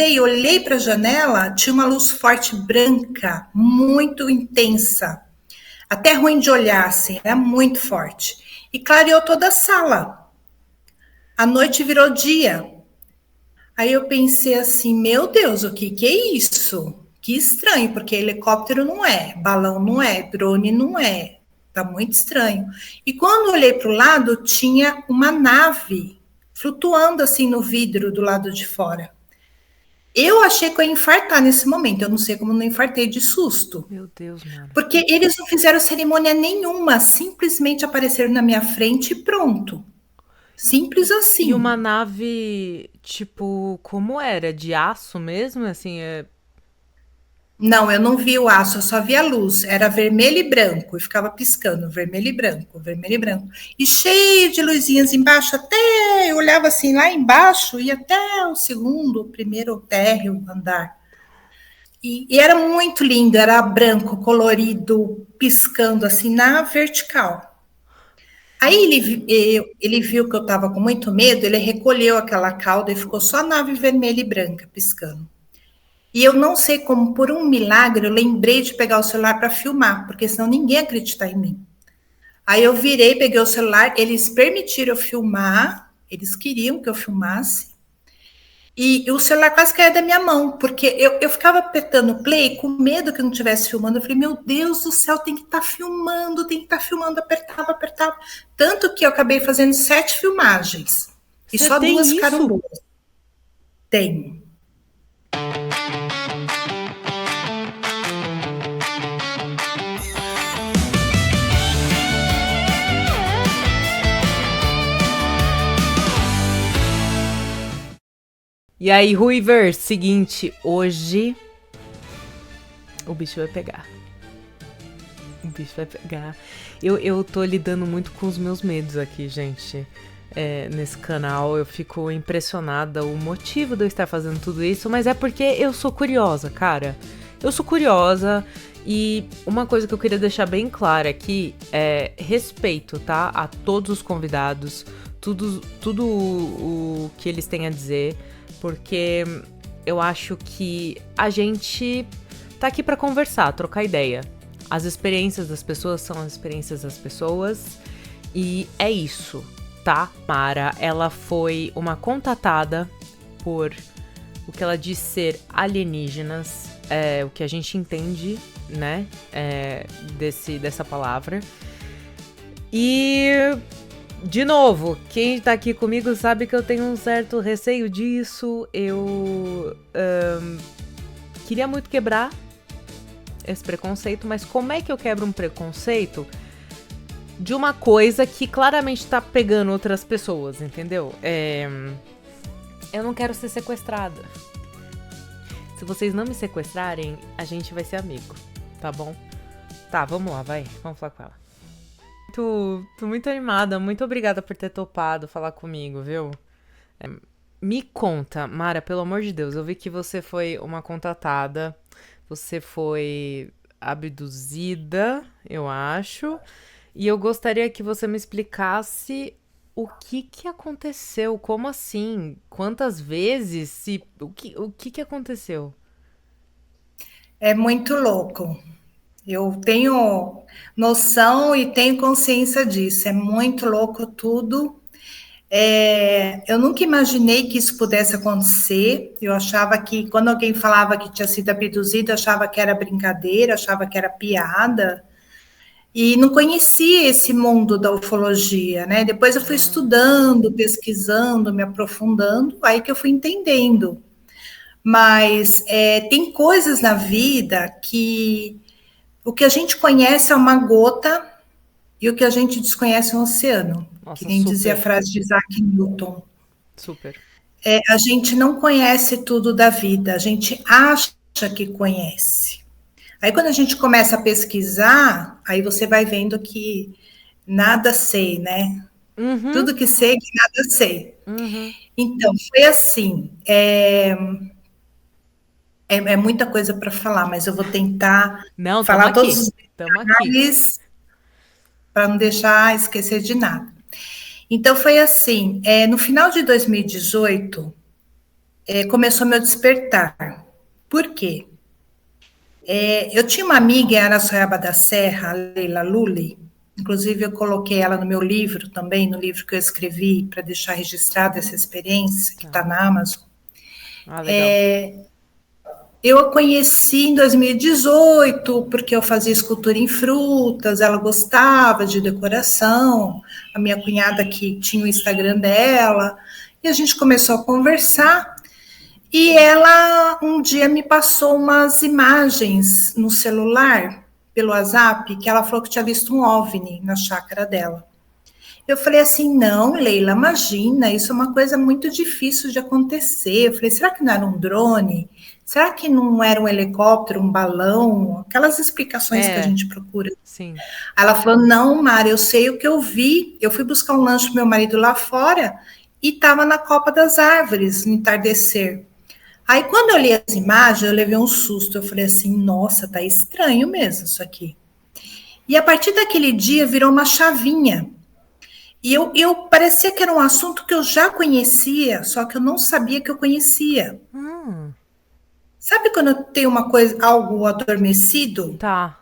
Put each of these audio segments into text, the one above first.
sentei, olhei para a janela, tinha uma luz forte branca, muito intensa. Até ruim de olhar, assim, era muito forte. E clareou toda a sala. A noite virou dia. Aí eu pensei assim, meu Deus, o que é isso? Que estranho, porque helicóptero não é, balão não é, drone não é. Tá muito estranho. E quando eu olhei para o lado, tinha uma nave flutuando assim no vidro do lado de fora. Eu achei que eu ia infartar nesse momento. Eu não sei como não infartei de susto. Meu Deus, Mara. Porque eles não fizeram cerimônia nenhuma, simplesmente apareceram na minha frente e pronto. Simples E uma assim. nave, tipo, como era? De aço mesmo? Assim, Não, eu não vi o aço, eu só vi a luz. Era vermelho e branco, e ficava piscando, vermelho e branco, vermelho e branco. E cheio de luzinhas embaixo, até eu olhava assim lá embaixo e até o segundo, o primeiro térreo andar. E era muito lindo, era branco, colorido, piscando assim na vertical. Aí ele viu que eu estava com muito medo, ele recolheu aquela cauda e ficou só a nave vermelha e branca piscando. E eu não sei como, por um milagre, eu lembrei de pegar o celular para filmar, porque senão ninguém ia acreditar em mim. Aí eu virei, peguei o celular, eles permitiram eu filmar, eles queriam que eu filmasse, e o celular quase caía da minha mão, porque eu ficava apertando play com medo que eu não estivesse filmando. Eu falei, meu Deus do céu, tem que estar filmando, tem que estar filmando, apertava, apertava. Tanto que eu acabei fazendo 7 filmagens, e você só 2 tem ficaram isso? boas. Tenho. E aí, Ruiver, seguinte, hoje o bicho vai pegar. O bicho vai pegar. Eu tô lidando muito com os meus medos aqui, gente. Nesse canal, eu fico impressionada o motivo de eu estar fazendo tudo isso, mas é porque eu sou curiosa, cara. Eu sou curiosa e uma coisa que eu queria deixar bem clara aqui é respeito, tá? A todos os convidados, tudo o que eles têm a dizer, porque eu acho que a gente tá aqui pra conversar, trocar ideia. As experiências das pessoas são as experiências das pessoas e é isso, tá? Mara, ela foi uma contatada por o que ela diz ser alienígenas, o que a gente entende, né, dessa palavra. E, de novo, quem tá aqui comigo sabe que eu tenho um certo receio disso. Eu queria muito quebrar esse preconceito, mas como é que eu quebro um preconceito de uma coisa que claramente tá pegando outras pessoas, entendeu? Eu não quero ser sequestrada. Se vocês não me sequestrarem, a gente vai ser amigo, tá bom? Tá, vamos lá, vai. Vamos falar com ela. Tô muito animada, muito obrigada por ter topado falar comigo, viu? Me conta, Mara, pelo amor de Deus, eu vi que você foi uma contatada, você foi abduzida, eu acho, e eu gostaria que você me explicasse o que aconteceu, como assim, quantas vezes, o que aconteceu? É muito louco. Eu tenho noção e tenho consciência disso. É muito louco tudo. Eu nunca imaginei que isso pudesse acontecer. Eu achava que quando alguém falava que tinha sido abduzido, eu achava que era brincadeira, achava que era piada. E não conhecia esse mundo da ufologia, né? Depois eu fui estudando, pesquisando, me aprofundando, aí que eu fui entendendo. Mas tem coisas na vida que o que a gente conhece é uma gota e o que a gente desconhece é um oceano, que Nossa, nem dizia a super, frase de Isaac Newton. super. A gente não conhece tudo da vida, a gente acha que conhece. Aí quando a gente começa a pesquisar, aí você vai vendo que nada sei, né? Uhum, Tudo que sei, que nada sei. uhum. Então, foi assim. É muita coisa para falar, mas eu vou tentar Não, tamo falar todos aqui, os tamo aqui. detalhes para não deixar esquecer de nada. Então, foi assim: no final de 2018, começou meu despertar. Por quê? Eu tinha uma amiga em Araçoiaba da Serra, a Leila Lully, inclusive eu coloquei ela no meu livro também, no livro que eu escrevi para deixar registrada essa experiência, que está Tá. na Amazon. Ah, legal. Eu a conheci em 2018, porque eu fazia escultura em frutas, ela gostava de decoração, a minha cunhada que tinha o Instagram dela, e a gente começou a conversar, e ela um dia me passou umas imagens no celular, pelo WhatsApp, que ela falou que tinha visto um OVNI na chácara dela. Eu falei assim, não, Leila, imagina, isso é uma coisa muito difícil de acontecer. Eu falei, será que não era um drone? Será que não era um helicóptero, um balão? Aquelas explicações que a É, gente procura. sim. Ela falou, não, Mara, eu sei o que eu vi. Eu fui buscar um lanche pro meu marido lá fora e estava na copa das árvores, no entardecer. Aí, quando eu li as imagens, eu levei um susto. Eu falei assim, nossa, tá estranho mesmo isso aqui. E a partir daquele dia, virou uma chavinha. E eu parecia que era um assunto que eu já conhecia, só que eu não sabia que eu conhecia. Hum, Sabe quando tem uma coisa, algo adormecido? tá.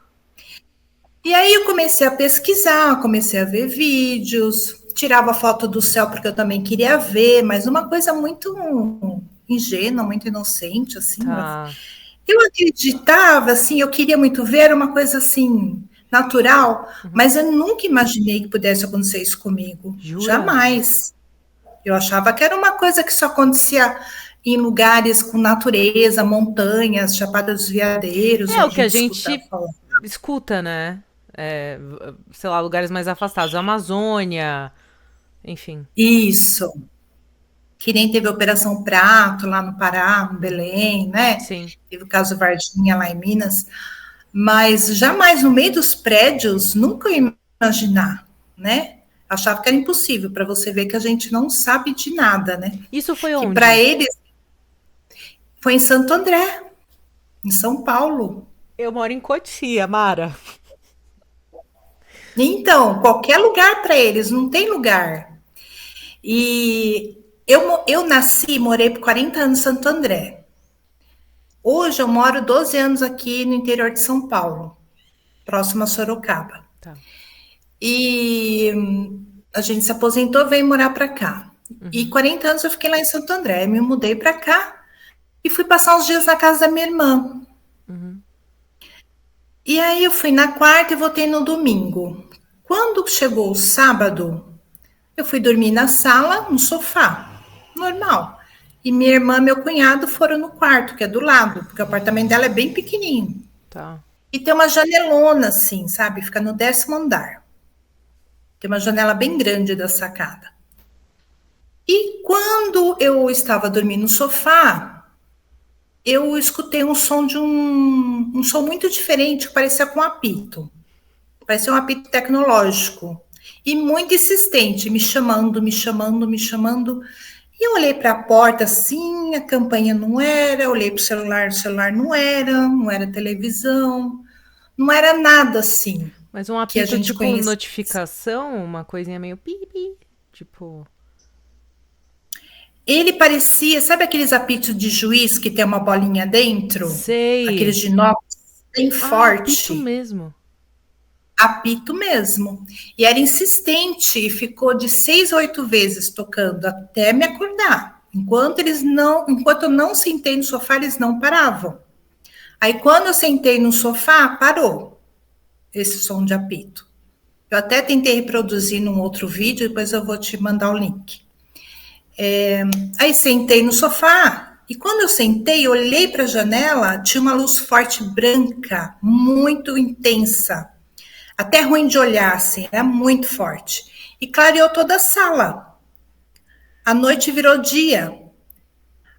E aí eu comecei a pesquisar, comecei a ver vídeos, tirava foto do céu porque eu também queria ver, mas uma coisa muito ingênua, muito inocente, assim. Tá. Eu acreditava, assim, eu queria muito ver, era uma coisa assim, natural, Uhum. mas eu nunca imaginei que pudesse acontecer isso comigo. Jura? Jamais. Eu achava que era uma coisa que só acontecia em lugares com natureza, montanhas, Chapada dos Veadeiros, É o onde a que a gente escuta gente falar. escuta, né? É, sei lá, lugares mais afastados. Amazônia, enfim. Isso. Que nem teve a Operação Prato lá no Pará, no Belém, né? Sim. Teve o caso Varginha lá em Minas. Mas jamais no meio dos prédios, nunca ia imaginar, né? Achava que era impossível, para você ver que a gente não sabe de nada, né? Isso foi Que para onde? eles foi em Santo André, em São Paulo. Eu moro em Cotia, Mara. Então, qualquer lugar para eles, não tem lugar. E eu nasci, morei por 40 anos em Santo André. Hoje eu moro 12 anos aqui no interior de São Paulo, próximo a Sorocaba. Tá. E a gente se aposentou, veio morar para cá. E Uhum. 40 anos eu fiquei lá em Santo André. Me mudei para cá e fui passar uns dias na casa da minha irmã. Uhum. E aí eu fui na quarta e voltei no domingo. Quando chegou o sábado, eu fui dormir na sala, no sofá, normal. E minha irmã e meu cunhado foram no quarto, que é do lado, porque o apartamento dela é bem pequenininho. Tá. E tem uma janelona assim, sabe? Fica no 10º andar. Tem uma janela bem grande da sacada. E quando eu estava dormindo no sofá, eu escutei um som de um som muito diferente, que parecia com um apito. Parecia um apito tecnológico. E muito insistente, me chamando, me chamando, me chamando. E eu olhei para a porta assim, a campainha não era, olhei para o celular não era televisão, não era nada assim Mas um que a apito gente tipo conhece. notificação, uma coisinha meio pi. Tipo, Ele parecia, sabe aqueles apitos de juiz que tem uma bolinha dentro? Aqueles sei. de inox bem Ah, apito forte. mesmo. Apito mesmo. E era insistente, e ficou de 6 a 8 vezes tocando até me acordar. Enquanto eu não sentei no sofá, eles não paravam. Aí quando eu sentei no sofá, parou esse som de apito. Eu até tentei reproduzir num outro vídeo, depois eu vou te mandar o link. Aí sentei no sofá e quando eu sentei, olhei para a janela, tinha uma luz forte branca, muito intensa. Até ruim de olhar, assim, era muito forte. E clareou toda a sala. A noite virou dia.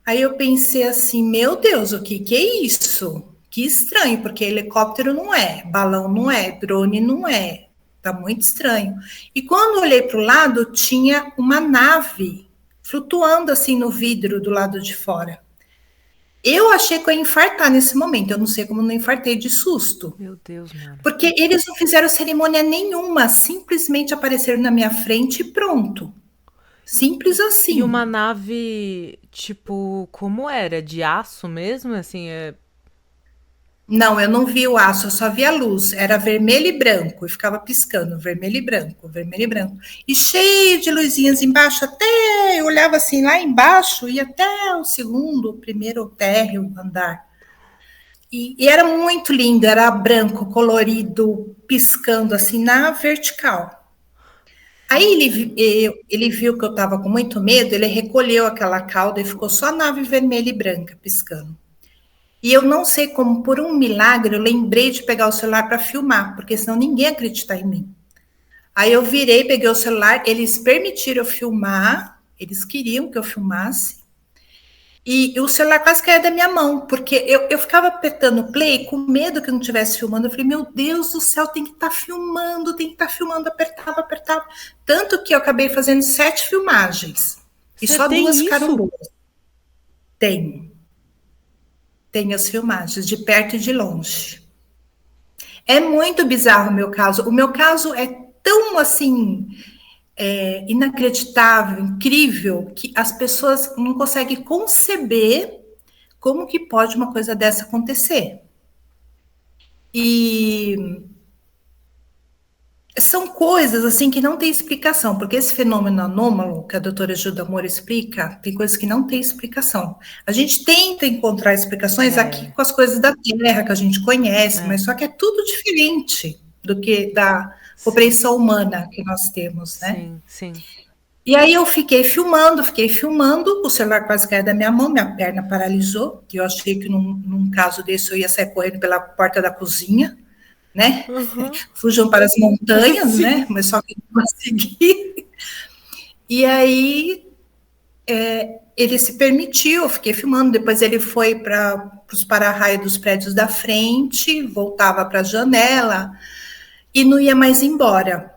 Aí eu pensei assim, meu Deus, o que é isso? Que estranho, porque helicóptero não é, balão não é, drone não é. Tá muito estranho. E quando eu olhei para o lado, tinha uma nave flutuando assim no vidro do lado de fora. Eu achei que eu ia infartar nesse momento. Eu não sei como não infartei de susto. Meu Deus, Mara. Porque eles não fizeram cerimônia nenhuma, simplesmente apareceram na minha frente e pronto. Simples E uma assim. nave, tipo, como era? De aço mesmo? Assim, Não, eu não vi o aço, eu só vi a luz. Era vermelho e branco, e ficava piscando, vermelho e branco, vermelho e branco. E cheio de luzinhas embaixo, até eu olhava assim lá embaixo, e até o segundo, o primeiro térreo andar. E era muito lindo, era branco, colorido, piscando assim na vertical. Aí ele viu que eu estava com muito medo, ele recolheu aquela cauda e ficou só a nave vermelha e branca piscando. E eu não sei como, por um milagre, eu lembrei de pegar o celular para filmar, porque senão ninguém ia acreditar em mim. Aí eu virei, peguei o celular, eles permitiram eu filmar, eles queriam que eu filmasse, e o celular quase caía da minha mão, porque eu ficava apertando play com medo que eu não estivesse filmando. Eu falei, meu Deus do céu, tem que estar filmando, tem que estar filmando, apertava, apertava. Tanto que eu acabei fazendo 7 filmagens, e você só 2 tem ficaram isso? boas. Tem, tem as filmagens, de perto e de longe. É muito bizarro o meu caso. O meu caso é tão assim inacreditável, incrível, que as pessoas não conseguem conceber como que pode uma coisa dessa acontecer. E são coisas assim que não tem explicação, porque esse fenômeno anômalo que a doutora Gilda Moura explica, tem coisas que não tem explicação. A gente tenta encontrar explicações aqui É, com as coisas da Terra que a gente conhece, é. mas só que é tudo diferente do que da Sim, compreensão humana que nós temos, né? sim, sim. E aí eu fiquei filmando, o celular quase caiu da minha mão, minha perna paralisou, e eu achei que num caso desse eu ia sair correndo pela porta da cozinha, né? Aham. Fujam para as montanhas, Sim. né? Mas só que não consegui. E aí ele se permitiu, eu fiquei filmando. Depois ele foi para os para-raio dos prédios da frente, voltava para a janela e não ia mais embora.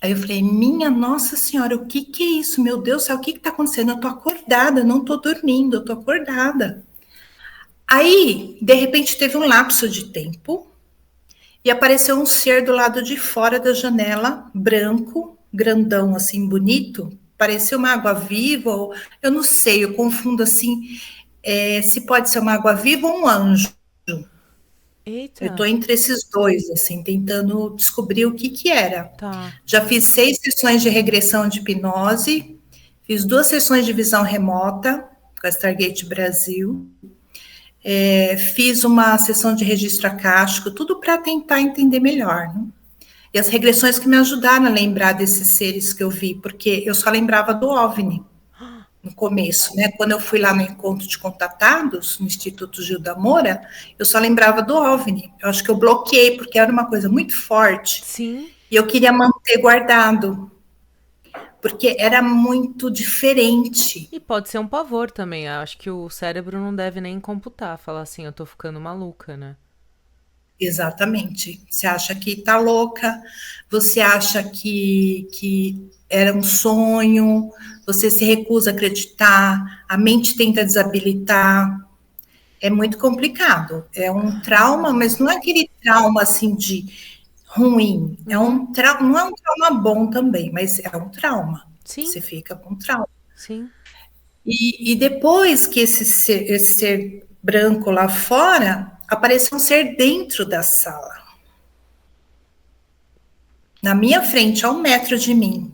Aí eu falei, minha Nossa Senhora, o que que é isso? Meu Deus do céu, o que que tá acontecendo? Eu tô acordada, não tô dormindo, eu tô acordada. Aí, de repente, teve um lapso de tempo e apareceu um ser do lado de fora da janela, branco, grandão, assim, bonito. Parecia uma água-viva, ou eu não sei, eu confundo assim, se pode ser uma água-viva ou um anjo. Eu estou Eita, entre esses dois, assim, tentando descobrir o que que era. tá. Já fiz 6 sessões de regressão de hipnose, fiz 2 sessões de visão remota com a Stargate Brasil, fiz uma sessão de registro acástico, tudo para tentar entender melhor, né? E as regressões que me ajudaram a lembrar desses seres que eu vi, porque eu só lembrava do OVNI no começo, né? Quando eu fui lá no encontro de contatados, no Instituto Gilda Moura, eu só lembrava do OVNI. Eu acho que eu bloqueei, porque era uma coisa muito forte, Sim. e eu queria manter guardado, porque era muito diferente. E pode ser um pavor também. Eu acho que o cérebro não deve nem computar. Falar assim, eu tô ficando maluca, né? Exatamente. Você acha que está louca, você acha que era um sonho, você se recusa a acreditar, a mente tenta desabilitar. É muito complicado. É um trauma, Caramba. mas não é aquele trauma assim de ruim. É Uhum. um trauma, não é um trauma bom também, mas é um trauma. Sim, Você fica com trauma. sim. E depois que esse ser branco lá fora, apareceu um ser dentro da sala, na minha frente, a 1 metro de mim.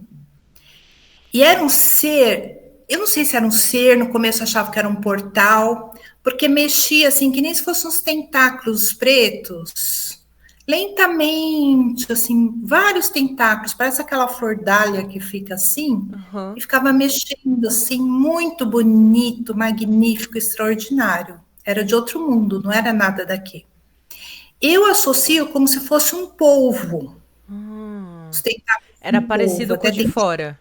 E era um ser, eu não sei se era um ser, no começo eu achava que era um portal, porque mexia assim, que nem se fossem uns tentáculos pretos, lentamente, assim, vários tentáculos, parece aquela flor dália que fica assim, Aham. e ficava mexendo assim, muito bonito, magnífico, extraordinário. Era de outro mundo, não era nada daqui. Eu associo como se fosse um polvo, os Ah. tentáculos de Era um polvo, parecido com o até de tem. fora.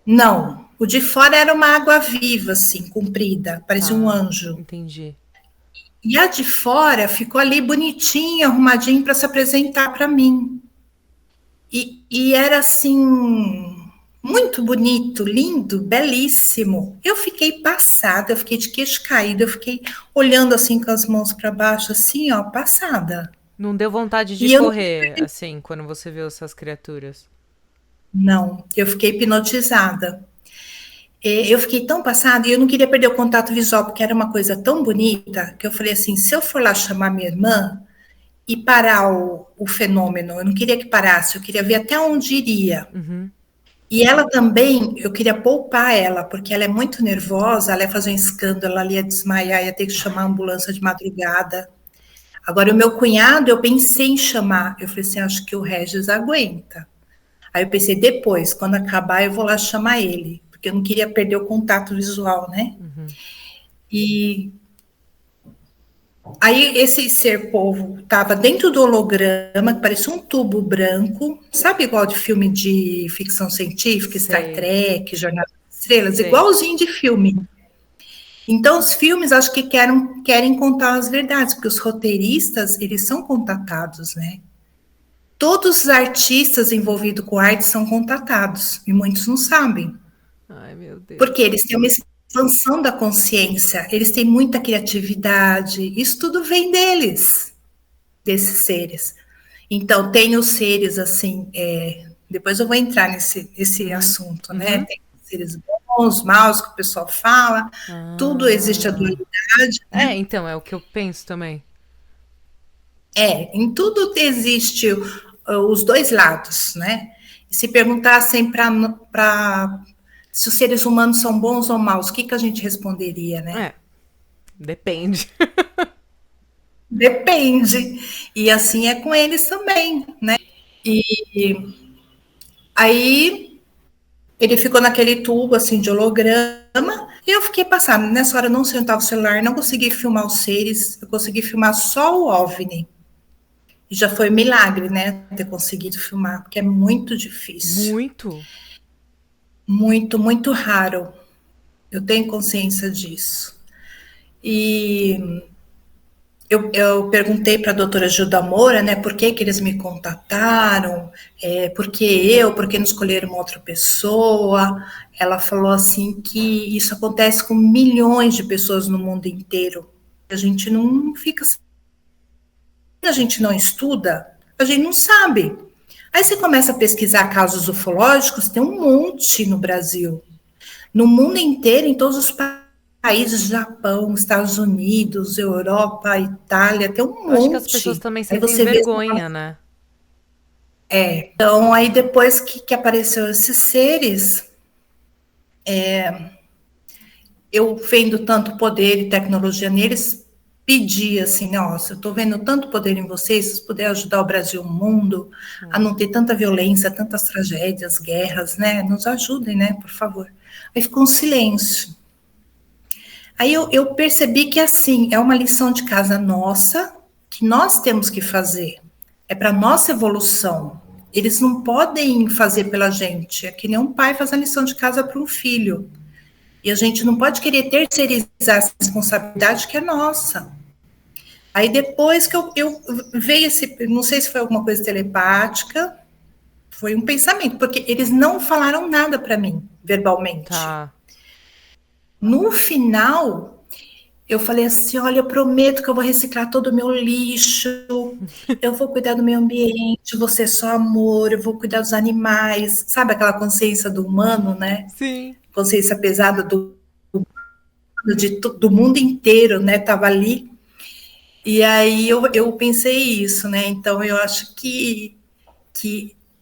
Não, o de fora era uma água viva, assim, comprida, parecia um Tá, anjo. entendi. E a de fora ficou ali bonitinha, arrumadinha para se apresentar para mim. E era assim, muito bonito, lindo, belíssimo. Eu fiquei passada, eu fiquei de queixo caído, eu fiquei olhando assim com as mãos para baixo, assim, ó, passada. Não deu vontade de E eu, correr, assim, quando você viu essas criaturas. Não, eu fiquei hipnotizada. Eu fiquei tão passada e eu não queria perder o contato visual, porque era uma coisa tão bonita, que eu falei assim, se eu for lá chamar minha irmã e parar o fenômeno, eu não queria que parasse, eu queria ver até onde iria. Uhum. E ela também, eu queria poupar ela, porque ela é muito nervosa, ela ia fazer um escândalo, ela ia desmaiar, ia ter que chamar a ambulância de madrugada. Agora, o meu cunhado, eu pensei em chamar, eu falei assim, acho que o Regis aguenta. Aí eu pensei, depois, quando acabar, eu vou lá chamar ele, porque eu não queria perder o contato visual, né? Uhum. E aí esse ser polvo estava dentro do holograma, que parecia um tubo branco, sabe igual de filme de ficção científica, Star Sei, Trek, Jornada das Estrelas, sei. igualzinho de filme. Então os filmes acho que querem contar as verdades, porque os roteiristas, eles são contatados, né? Todos os artistas envolvidos com arte são contatados, e muitos não sabem. Ai, meu Deus. Porque eles têm uma expansão da consciência, eles têm muita criatividade, isso tudo vem deles, desses seres. Então, tem os seres assim, depois eu vou entrar nesse Uhum. assunto, né? Uhum. Tem os seres bons, maus, que o pessoal fala, tudo existe a Ah. dualidade, É, né? então, é o que eu penso também. Em tudo existe os dois lados, né? E se perguntassem para se os seres humanos são bons ou maus, o que, que a gente responderia, né? É, depende. Depende. E assim é com eles também, né? E aí ele ficou naquele tubo assim de holograma e eu fiquei passando. Nessa hora eu não sentava o celular, não consegui filmar os seres, eu consegui filmar só o OVNI. E já foi um milagre, né? Ter conseguido filmar, porque é muito difícil. Muito. Muito, muito raro. Eu tenho consciência disso. E eu perguntei para a doutora Gilda Moura, né, por que eles me contataram, por que eu, por que não escolheram uma outra pessoa. Ela falou assim que isso acontece com milhões de pessoas no mundo inteiro. A gente não fica, a gente não estuda, a gente não sabe. Aí você começa a pesquisar casos ufológicos, tem um monte no Brasil. No mundo inteiro, em todos os países, Japão, Estados Unidos, Europa, Itália, tem um Eu acho que as pessoas monte. também Aí sentem você vê. vergonha, né? Então, aí depois que apareceu esses seres, eu vendo tanto poder e tecnologia neles, pedi assim, nossa, eu estou vendo tanto poder em vocês, se puder ajudar o Brasil, o mundo, a não ter tanta violência, tantas tragédias, guerras, né? Nos ajudem, né, por favor. Aí ficou um silêncio. Aí eu percebi que, assim, é uma lição de casa nossa, que nós temos que fazer. É para nossa evolução. Eles não podem fazer pela gente. É que nem um pai faz a lição de casa para um filho. E a gente não pode querer terceirizar essa responsabilidade que é nossa. Aí depois que eu veio esse, não sei se foi alguma coisa telepática, foi um pensamento, porque eles não falaram nada para mim, verbalmente. Tá. No final, eu falei assim: olha, eu prometo que eu vou reciclar todo o meu lixo, eu vou cuidar do meio ambiente, vou ser só amor, eu vou cuidar dos animais. Sabe aquela consciência do humano, né? Sim. Consciência pesada do mundo inteiro, né? Tava ali. E aí eu pensei isso, né? Então eu acho que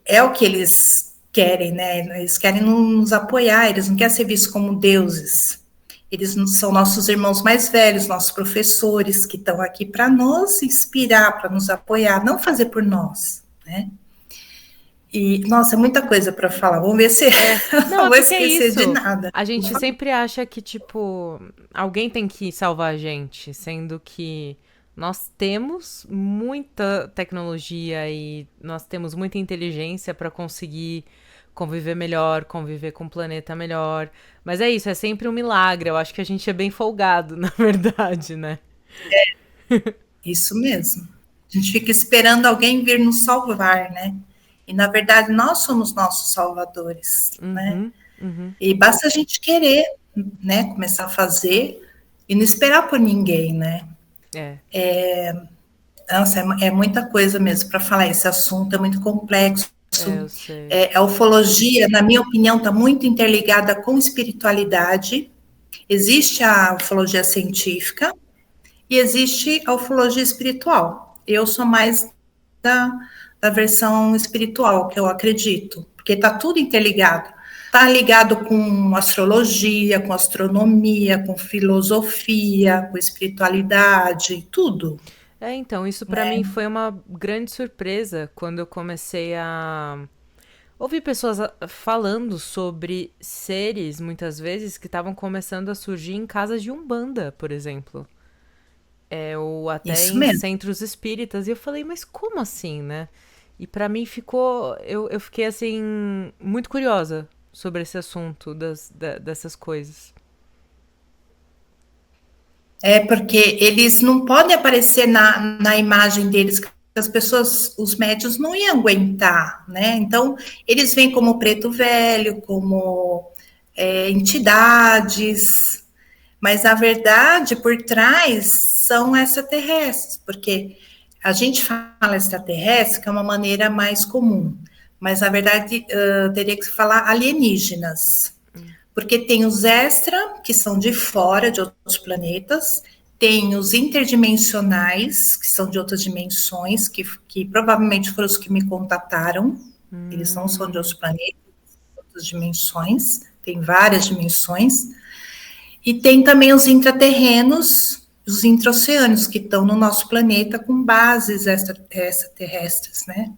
é o que eles querem, né? Eles querem nos apoiar, eles não querem ser vistos como deuses. Eles são nossos irmãos mais velhos, nossos professores, que estão aqui para nos inspirar, para nos apoiar, não fazer por nós, né? E, nossa, é muita coisa para falar. Vamos ver se Não, não é vou porque é esquecer de isso. nada. A gente sempre acha que, tipo, alguém tem que salvar a gente, sendo que nós temos muita tecnologia e nós temos muita inteligência para conseguir conviver melhor, conviver com o planeta melhor. Mas é isso, é sempre um milagre. Eu acho que a gente é bem folgado, na verdade, né? Isso mesmo. A gente fica esperando alguém vir nos salvar, né? E, na verdade, nós somos nossos salvadores, né? Uhum, uhum. E basta a gente querer, né? Começar a fazer e não esperar por ninguém, né? É. Nossa, é muita coisa mesmo para falar. Esse assunto é muito complexo. É, eu sei. A ufologia, na minha opinião, está muito interligada com espiritualidade. Existe a ufologia científica e existe a ufologia espiritual. Eu sou mais da, da versão espiritual, que eu acredito, porque está tudo interligado. Está ligado com astrologia, com astronomia, com filosofia, com espiritualidade, tudo, É, então, isso pra né? mim foi uma grande surpresa quando eu comecei a ouvir pessoas falando sobre seres, muitas vezes, que estavam começando a surgir em casas de umbanda, por exemplo. Ou até Isso em mesmo. centros espíritas. E eu falei, mas como assim, né? E pra mim ficou. Eu fiquei, assim, muito curiosa sobre esse assunto dessas coisas. É porque eles não podem aparecer na imagem deles, que as pessoas, os médios não iam aguentar, né? Então, eles vêm como preto velho, como entidades, mas na verdade, por trás, são extraterrestres, porque a gente fala extraterrestre, que é uma maneira mais comum, mas na verdade teria que falar alienígenas, porque tem os extra, que são de fora, de outros planetas, tem os interdimensionais, que são de outras dimensões, que provavelmente foram os que me contataram, eles não são de outros planetas, outras dimensões, tem várias dimensões, e tem também os intraterrenos, os intraoceânicos, que estão no nosso planeta com bases extraterrestres, né?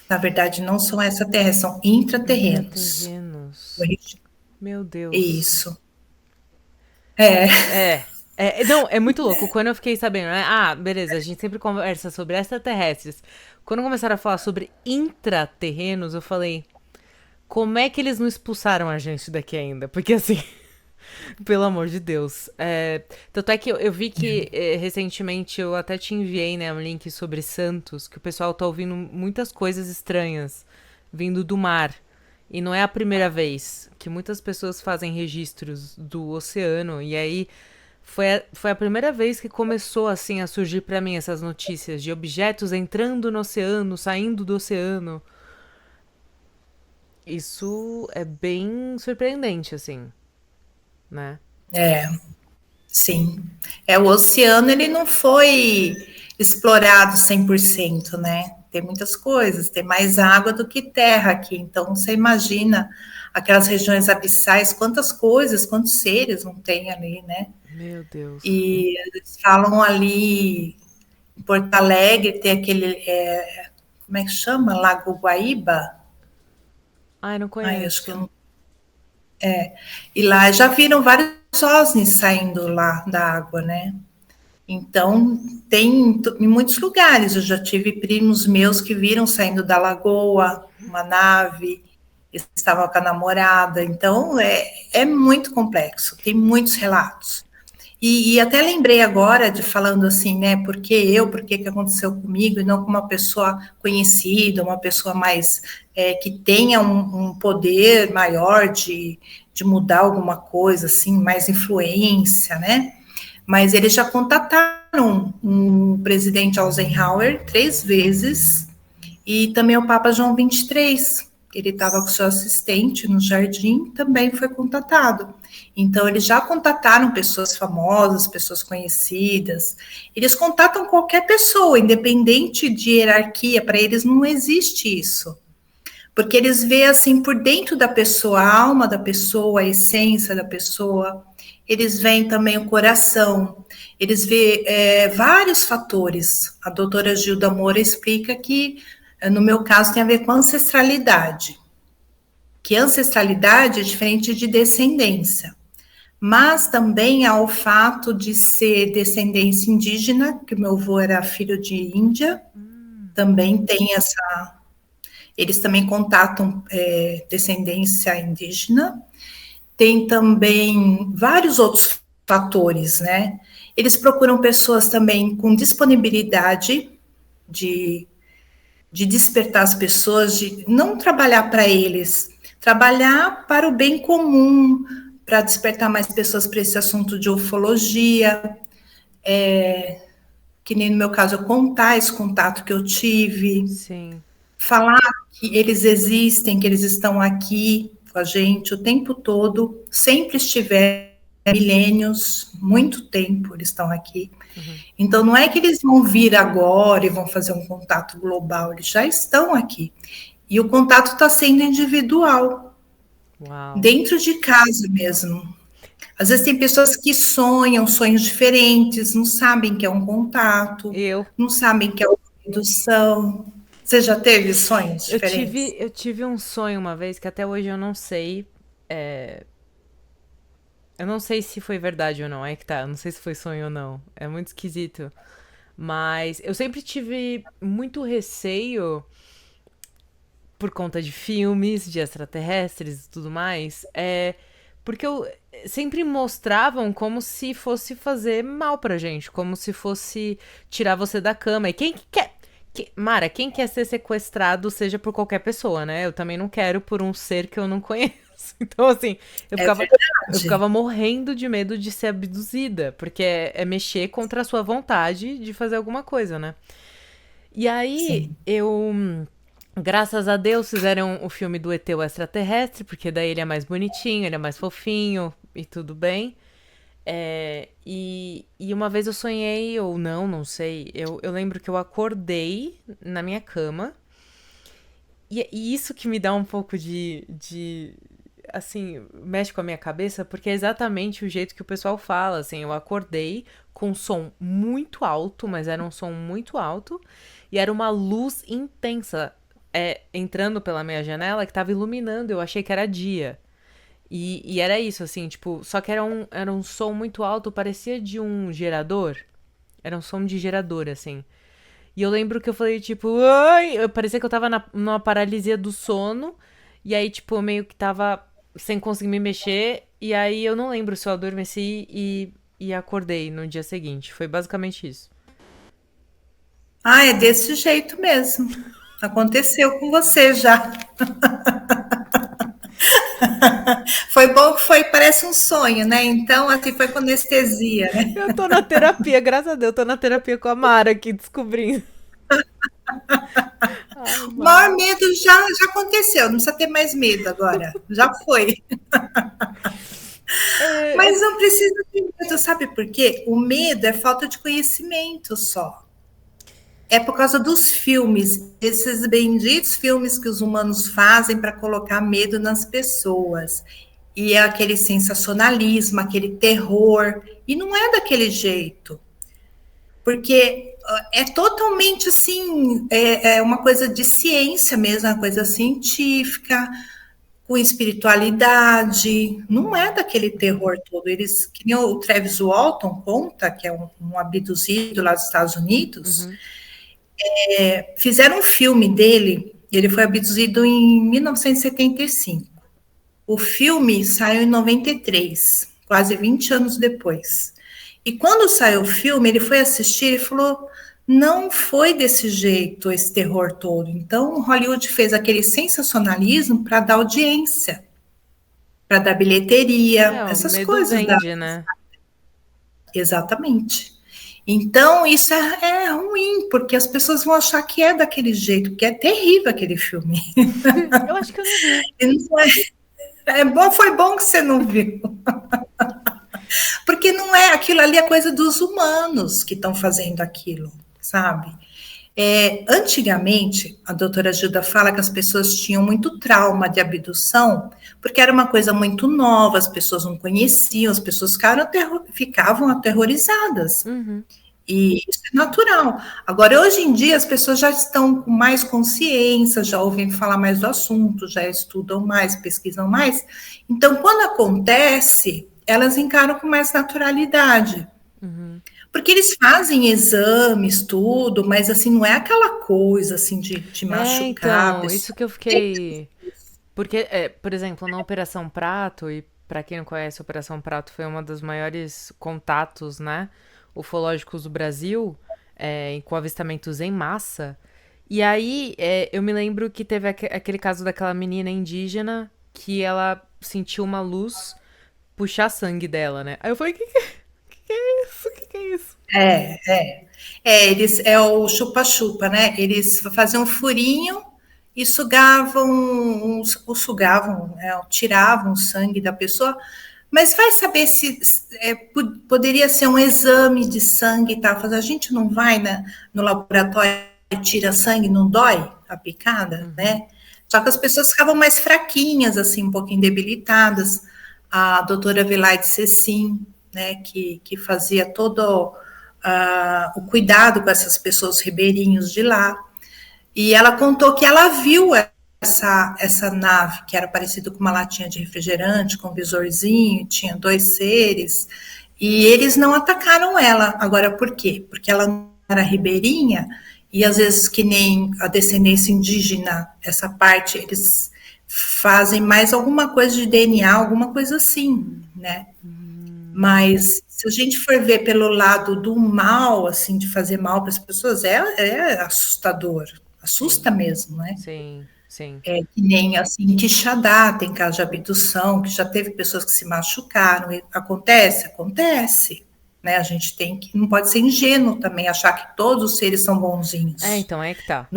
Na verdade, não são extraterrestres, são intraterrenos. Intraterrenos. Meu Deus. Isso. É, Não, é muito louco. Quando eu fiquei sabendo, né? Ah, beleza, a gente sempre conversa sobre extraterrestres. Quando começaram a falar sobre intraterrenos, eu falei, como é que eles não expulsaram a gente daqui ainda? Porque assim, pelo amor de Deus. Tanto é que eu vi que recentemente eu até te enviei, né, um link sobre Santos, que o pessoal tá ouvindo muitas coisas estranhas vindo do mar. E não é a primeira vez que muitas pessoas fazem registros do oceano. E aí foi a primeira vez que começou assim a surgir pra mim essas notícias de objetos entrando no oceano, saindo do oceano. Isso é bem surpreendente, assim, né? sim. O oceano, ele não foi explorado 100%, né? Tem muitas coisas, tem mais água do que terra aqui. Então, você imagina aquelas regiões abissais, quantas coisas, quantos seres não tem ali, né? Meu Deus. E eles falam ali em Porto Alegre, tem aquele, como é que chama? Lago Guaíba? Ai, não Ai, acho que eu conheço. não. E lá já viram vários OVNIs saindo lá da água, né? Então, tem em muitos lugares. Eu já tive primos meus que viram saindo da lagoa uma nave, estavam com a namorada. Então, é muito complexo, tem muitos relatos. E até lembrei agora de falando assim, né? Por que aconteceu comigo, e não com uma pessoa conhecida, uma pessoa mais que tenha um poder maior de mudar alguma coisa, assim, mais influência, né? Mas eles já contataram o presidente Eisenhower 3 vezes e também o Papa João 23. Ele estava com seu assistente no jardim, também foi contatado. Então, eles já contataram pessoas famosas, pessoas conhecidas. Eles contatam qualquer pessoa, independente de hierarquia, para eles não existe isso. Porque eles veem assim por dentro da pessoa, a alma da pessoa, a essência da pessoa. Eles veem também o coração. Eles veem vários fatores. A doutora Gilda Moura explica que, no meu caso, tem a ver com ancestralidade. Que ancestralidade é diferente de descendência. Mas também há o fato de ser descendência indígena, que o meu avô era filho de Índia, também tem essa. Eles também contatam descendência indígena. Tem também vários outros fatores, né? Eles procuram pessoas também com disponibilidade de, de despertar as pessoas, de não trabalhar para eles, trabalhar para o bem comum, para despertar mais pessoas para esse assunto de ufologia, que nem no meu caso eu contar esse contato que eu tive, Sim. falar que eles existem, que eles estão aqui com a gente o tempo todo, sempre estiveram, milênios, muito tempo eles estão aqui. Uhum. Então, não é que eles vão vir agora e vão fazer um contato global, eles já estão aqui. E o contato está sendo individual, Uau. dentro de casa mesmo. Às vezes tem pessoas que sonham sonhos diferentes, não sabem que é um contato, Eu. não sabem que é uma indução. Você já teve sonhos Eu tive, diferentes? eu tive um sonho uma vez que até hoje eu não sei. Eu não sei se foi verdade ou não. É que tá. Eu não sei se foi sonho ou não. É muito esquisito. Mas eu sempre tive muito receio por conta de filmes, de extraterrestres e tudo mais. Porque eu sempre mostravam como se fosse fazer mal pra gente, como se fosse tirar você da cama. E quem que quer. Mara, quem quer ser sequestrado, seja por qualquer pessoa, né? Eu também não quero por um ser que eu não conheço. Então, assim, eu É ficava, eu verdade. ficava morrendo de medo de ser abduzida, porque é mexer contra a sua vontade de fazer alguma coisa, né? E aí, Sim. graças a Deus, fizeram o filme do ET o extraterrestre, porque daí ele é mais bonitinho, ele é mais fofinho e tudo bem. E uma vez eu sonhei, ou não, não sei. Eu lembro que eu acordei na minha cama. E isso que me dá um pouco assim, mexe com a minha cabeça, porque é exatamente o jeito que o pessoal fala. Assim, eu acordei com um som muito alto, mas era um som muito alto. E era uma luz intensa entrando pela minha janela que tava iluminando. Eu achei que era dia. E era isso, assim, tipo, só que era um som muito alto, parecia de um gerador. Era um som de gerador, assim. E eu lembro que eu falei, tipo, ai! Parecia que eu tava numa paralisia do sono. E aí, tipo, eu meio que tava sem conseguir me mexer. E aí eu não lembro se eu adormeci e acordei no dia seguinte. Foi basicamente isso. Ah, é desse jeito mesmo. Aconteceu com você já. Foi bom que foi, parece um sonho, né? Então, assim, foi com anestesia, né? Eu tô na terapia, graças a Deus, eu tô na terapia com a Mara aqui descobrindo. Ai, O maior Mara. medo já aconteceu, não precisa ter mais medo agora. Já foi. É, Mas não precisa ter medo, sabe por quê? O medo é falta de conhecimento só. É por causa dos filmes, esses benditos filmes que os humanos fazem para colocar medo nas pessoas. E é aquele sensacionalismo, aquele terror. E não é daquele jeito. Porque é totalmente assim, é uma coisa de ciência mesmo, uma coisa científica, com espiritualidade, não é daquele terror todo. Eles, que nem o Travis Walton conta, que é um abduzido lá dos Estados Unidos, uhum. fizeram um filme dele, ele foi abduzido em 1975. O filme saiu em 93, quase 20 anos depois. E quando saiu o filme, ele foi assistir e falou: não foi desse jeito esse terror todo. Então, Hollywood fez aquele sensacionalismo para dar audiência, para dar bilheteria, O essas medo coisas da. vende, né? Exatamente. Então, isso é ruim, porque as pessoas vão achar que é daquele jeito, porque é terrível aquele filme. Eu acho que eu não vi. E não é, é bom, foi bom que você não viu. Porque não é aquilo ali, é coisa dos humanos que estão fazendo aquilo, sabe? Antigamente, a doutora Gilda fala que as pessoas tinham muito trauma de abdução, porque era uma coisa muito nova, as pessoas não conheciam, as pessoas ficavam aterrorizadas. Uhum. E isso é natural. Agora, hoje em dia, as pessoas já estão com mais consciência, já ouvem falar mais do assunto, já estudam mais, pesquisam mais. Então, quando acontece, elas encaram com mais naturalidade. Uhum. Porque eles fazem exames, tudo, mas assim, não é aquela coisa assim de machucar a Então, pessoa. isso que eu fiquei. Porque, por exemplo, na Operação Prato, e pra quem não conhece, a Operação Prato foi uma dos maiores contatos, né, ufológicos do Brasil, com avistamentos em massa. E aí, eu me lembro que teve aquele caso daquela menina indígena que ela sentiu uma luz puxar sangue dela, né? Aí eu falei, que é isso? Que é isso? É, é. É o chupa-chupa, né? Eles fazem um furinho e sugavam, ou sugavam, tiravam o sangue da pessoa, mas vai saber se poderia ser um exame de sangue e tal. A gente não vai no laboratório e tira sangue, não dói a picada, né? Só que as pessoas ficavam mais fraquinhas, assim, um pouquinho debilitadas. A doutora Vilaide Cecim, né, que fazia todo o cuidado com essas pessoas ribeirinhos de lá. E ela contou que ela viu essa nave, que era parecida com uma latinha de refrigerante, com um visorzinho, tinha 2 seres, e eles não atacaram ela. Agora, por quê? Porque ela não era ribeirinha, e às vezes, que nem a descendência indígena, essa parte, eles fazem mais alguma coisa de DNA, alguma coisa assim, né? Mas se a gente for ver pelo lado do mal, assim, de fazer mal para as pessoas, é assustador, assusta Sim, mesmo, né? sim, sim. É que nem assim, Quixadá, tem caso de abdução, que já teve pessoas que se machucaram. Acontece? Acontece. Né? A gente tem que, não pode ser ingênuo também, achar que todos os seres são bonzinhos. Então é que tá.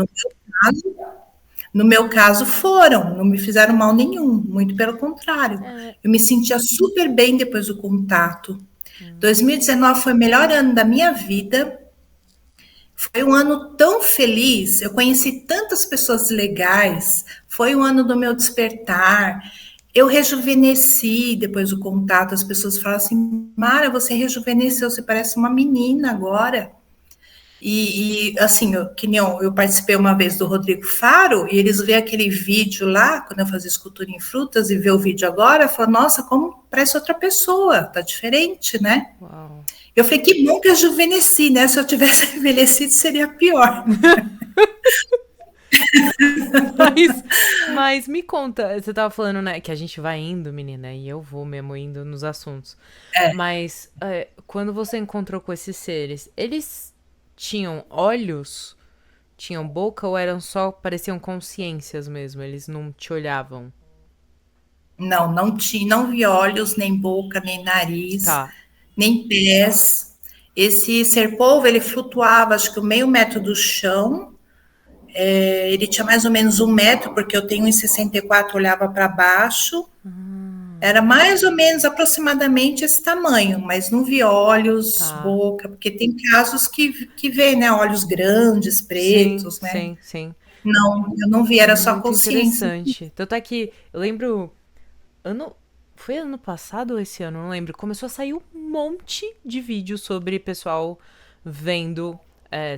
No meu caso, foram, não me fizeram mal nenhum, muito pelo contrário. Eu me sentia super bem depois do contato. 2019 foi o melhor ano da minha vida. Foi um ano tão feliz, eu conheci tantas pessoas legais, foi um ano do meu despertar. Eu rejuvenesci depois do contato, as pessoas falam assim: Mara, você rejuvenesceu, você parece uma menina agora. E assim, que nem eu participei uma vez do Rodrigo Faro, e eles vê aquele vídeo lá, quando eu fazia escultura em frutas, e vê o vídeo agora, falam: nossa, como parece outra pessoa, tá diferente, né? Uau. Eu falei: que bom que eu rejuvenesci, né? Se eu tivesse envelhecido, seria pior. Mas me conta, você tava falando, né, que a gente vai indo, menina, e eu vou mesmo indo nos assuntos. Mas quando você encontrou com esses seres, eles tinham olhos, tinham boca ou eram só, pareciam consciências mesmo? Eles não te olhavam? Não, não tinha, não vi olhos, nem boca, nem nariz, Tá. nem pés. Esse ser polvo, ele flutuava, acho que meio metro do chão. Ele tinha mais ou menos 1 metro, porque eu tenho 1,64, olhava para baixo. Era mais ou menos, aproximadamente esse tamanho, mas não vi olhos, Tá. boca, porque tem casos que vê, né, olhos grandes, Sim, pretos, né? sim, sim. Não, eu não vi, era só Muito consciência. interessante. Tanto é que eu lembro. Ano. Foi ano passado ou esse ano? Não lembro. Começou a sair um monte de vídeos sobre pessoal vendo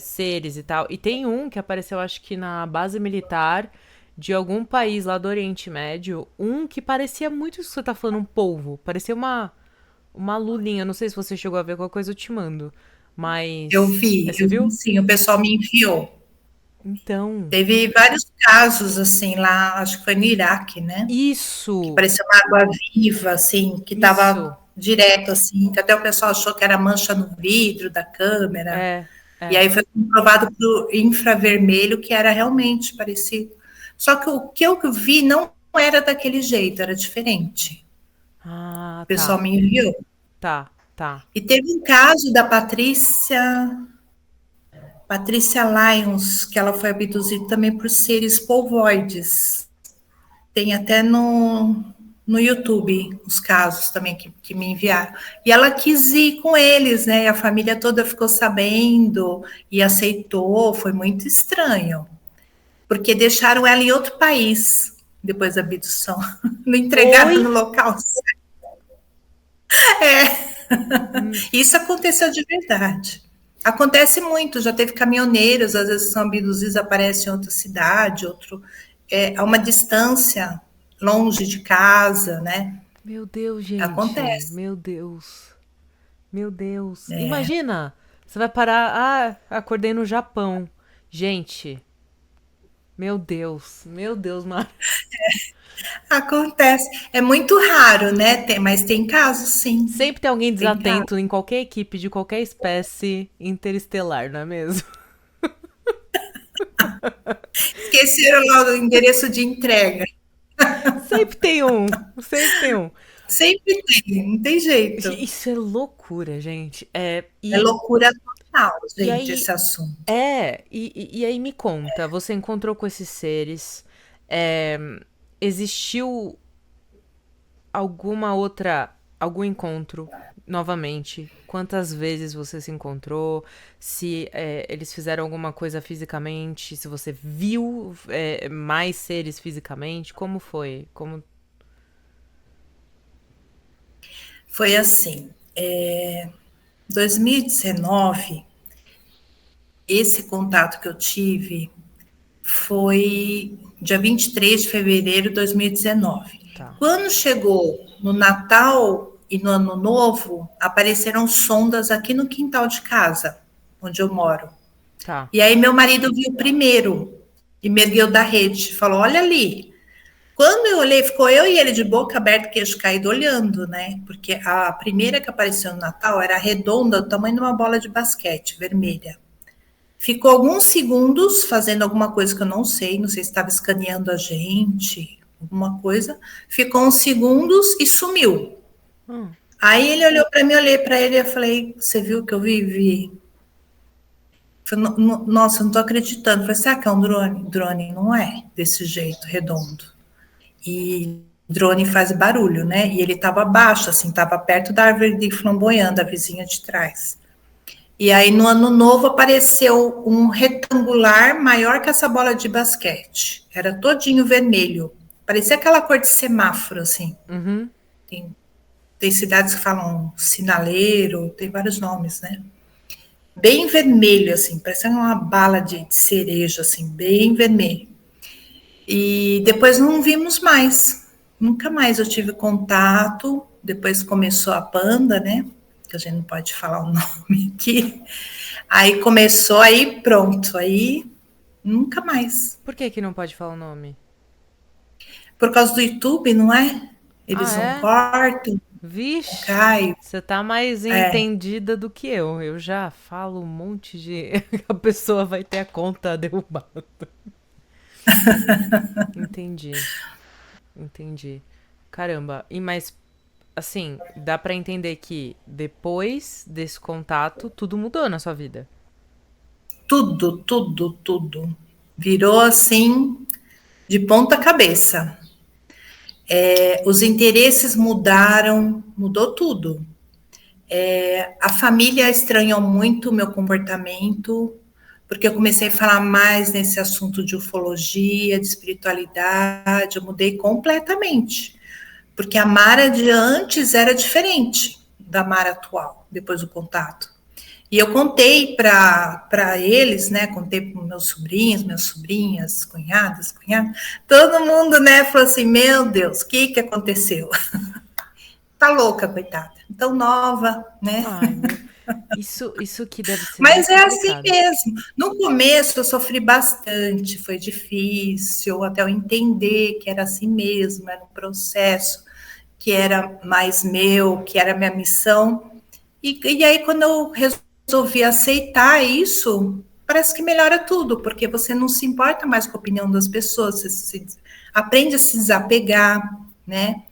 seres e tal. E tem um que apareceu, acho que na base militar de algum país lá do Oriente Médio. Um que parecia muito isso que você tá falando, um polvo. Parecia uma lulinha. Não sei se você chegou a ver qualquer coisa, eu te mando. Mas. Você Eu vi viu? sim, o pessoal me enviou. Então. Teve vários casos, assim, lá, acho que foi no Iraque, né? Que Isso! parecia uma água viva, assim, que Isso! estava direto, assim, que até o pessoal achou que era mancha no vidro da câmera. É, E é. aí foi comprovado por infravermelho que era realmente parecido. Só que o que eu vi não era daquele jeito, era diferente. Ah, O pessoal tá. me enviou. Tá, tá. E teve um caso da Patrícia Lyons, que ela foi abduzida também por seres polvoides. Tem até no YouTube os casos também que me enviaram. E ela quis ir com eles, né? E a família toda ficou sabendo e aceitou. Foi muito estranho, porque deixaram ela em outro país depois da abdução. Não entregaram Oi? no local. É, isso aconteceu de verdade. Acontece muito, já teve caminhoneiros, às vezes são abduzidos, aparecem em outra cidade, a uma distância longe de casa, né? Meu Deus, gente. Acontece. Meu Deus. Meu Deus. Imagina! Você vai parar. Ah, acordei no Japão. Gente. Meu Deus. Meu Deus, Mara. Acontece. É muito raro, né? Mas tem casos, sim. Sempre tem alguém Tem casos. desatento em qualquer equipe de qualquer espécie interestelar, não é mesmo? Esqueceram lá o endereço de entrega. Sempre tem um. Sempre tem um. Sempre tem, não tem jeito. Isso é loucura, gente. É loucura total, E gente, aí, esse assunto. e aí me conta, você encontrou com esses seres, Existiu algum encontro novamente? Quantas vezes você se encontrou? Se eles fizeram alguma coisa fisicamente? Se você viu mais seres fisicamente? Como foi? Como... Foi assim, 2019, esse contato que eu tive foi dia 23 de fevereiro de 2019. Tá, Quando chegou no Natal e no Ano Novo, apareceram sondas aqui no quintal de casa, onde eu moro. tá. E aí meu marido viu primeiro e me ergueu da rede, falou: "Olha ali". Quando eu olhei, ficou eu e ele de boca aberta, queixo caído, olhando, né? Porque a primeira que apareceu no Natal era redonda, do tamanho de uma bola de basquete, vermelha. Ficou alguns segundos fazendo alguma coisa que eu não sei se estava escaneando a gente, alguma coisa. Ficou uns segundos e sumiu. Hum. Aí ele olhou para mim, eu olhei para ele e falei: "Você viu o que eu vi?" Falei, nossa, eu não tô acreditando. Falei: "Será que é um drone?" Drone não é desse jeito, redondo. E drone faz barulho, né? E ele estava abaixo, assim, estava perto da árvore de flamboyant, da vizinha de trás. E aí, no ano novo, apareceu um retangular maior que essa bola de basquete. Era todinho vermelho. Parecia aquela cor de semáforo, assim. Uhum. Tem, tem cidades que falam sinaleiro, tem vários nomes, né? Bem vermelho, assim, parecia uma bala de cereja, assim, bem vermelho. E depois não vimos mais. Nunca mais eu tive contato. Depois começou a Panda, né? Que a gente não pode falar o nome aqui. Aí começou, aí pronto. Aí nunca mais. Por que que não pode falar o nome? Por causa do YouTube, não é? Ah, Eles não é? cortam, não Vixe, cai. você tá mais É. entendida do que eu. Eu já falo um monte de. A pessoa vai ter a conta derrubada. Entendi, entendi. Caramba, e mas assim, dá pra entender que depois desse contato, tudo mudou na sua vida. Tudo, tudo, tudo. Virou assim, de ponta cabeça. Os interesses mudaram, mudou tudo. A família estranhou muito o meu comportamento, porque eu comecei a falar mais nesse assunto de ufologia, de espiritualidade, eu mudei completamente. Porque a Mara de antes era diferente da Mara atual, depois do contato. E eu contei para eles, né? Contei para meus sobrinhos, minhas sobrinhas, cunhadas, cunhados, todo mundo, né? Falou assim: Meu Deus, o que aconteceu? Tá louca, coitada. Tão nova, né? Ai, meu. Isso que deve ser bem Mas é assim complicado. mesmo. No começo eu sofri bastante, foi difícil até eu entender que era assim mesmo, era um processo que era mais meu, que era minha missão. E aí, quando eu resolvi aceitar isso, parece que melhora tudo, porque você não se importa mais com a opinião das pessoas, você aprende a se desapegar, né?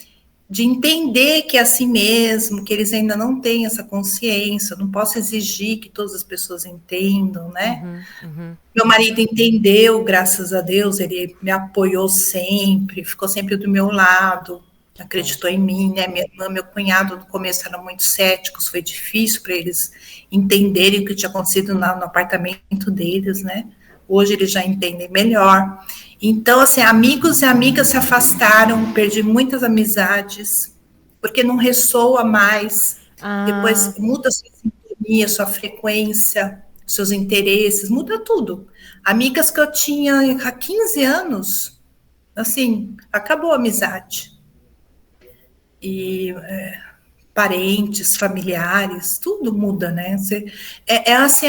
De entender que é assim mesmo, que eles ainda não têm essa consciência, eu não posso exigir que todas as pessoas entendam, né? Uhum, uhum. Meu marido entendeu, graças a Deus, ele me apoiou sempre, ficou sempre do meu lado, Que bom. acreditou em mim, né? Minha irmã, meu cunhado, no começo eram muito céticos, foi difícil para eles entenderem o que tinha acontecido no apartamento deles, né? Hoje eles já entendem melhor. Então, assim, amigos e amigas se afastaram, perdi muitas amizades, porque não ressoa mais. Depois Ah, muda sua sintonia, sua frequência, seus interesses, muda tudo. Amigas que eu tinha há 15 anos, assim, acabou a amizade. E parentes, familiares, tudo muda, né? É assim,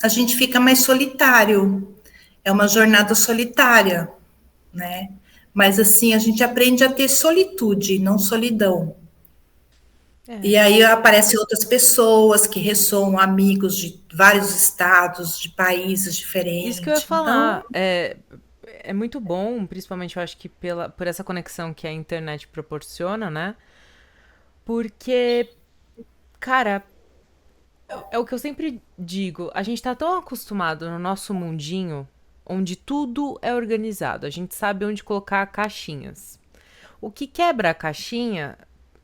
a gente fica mais solitário, é uma jornada solitária, né? Mas assim, a gente aprende a ter solitude, não solidão. E é. aí aparecem outras pessoas que ressoam, amigos de vários estados, de países Isso que eu ia diferentes. Então, falar. É muito bom, principalmente eu acho que por essa conexão que a internet proporciona, né? Porque, cara, é o que eu sempre digo. A gente tá tão acostumado no nosso mundinho. onde tudo é organizado. A gente sabe onde colocar caixinhas. O que quebra a caixinha,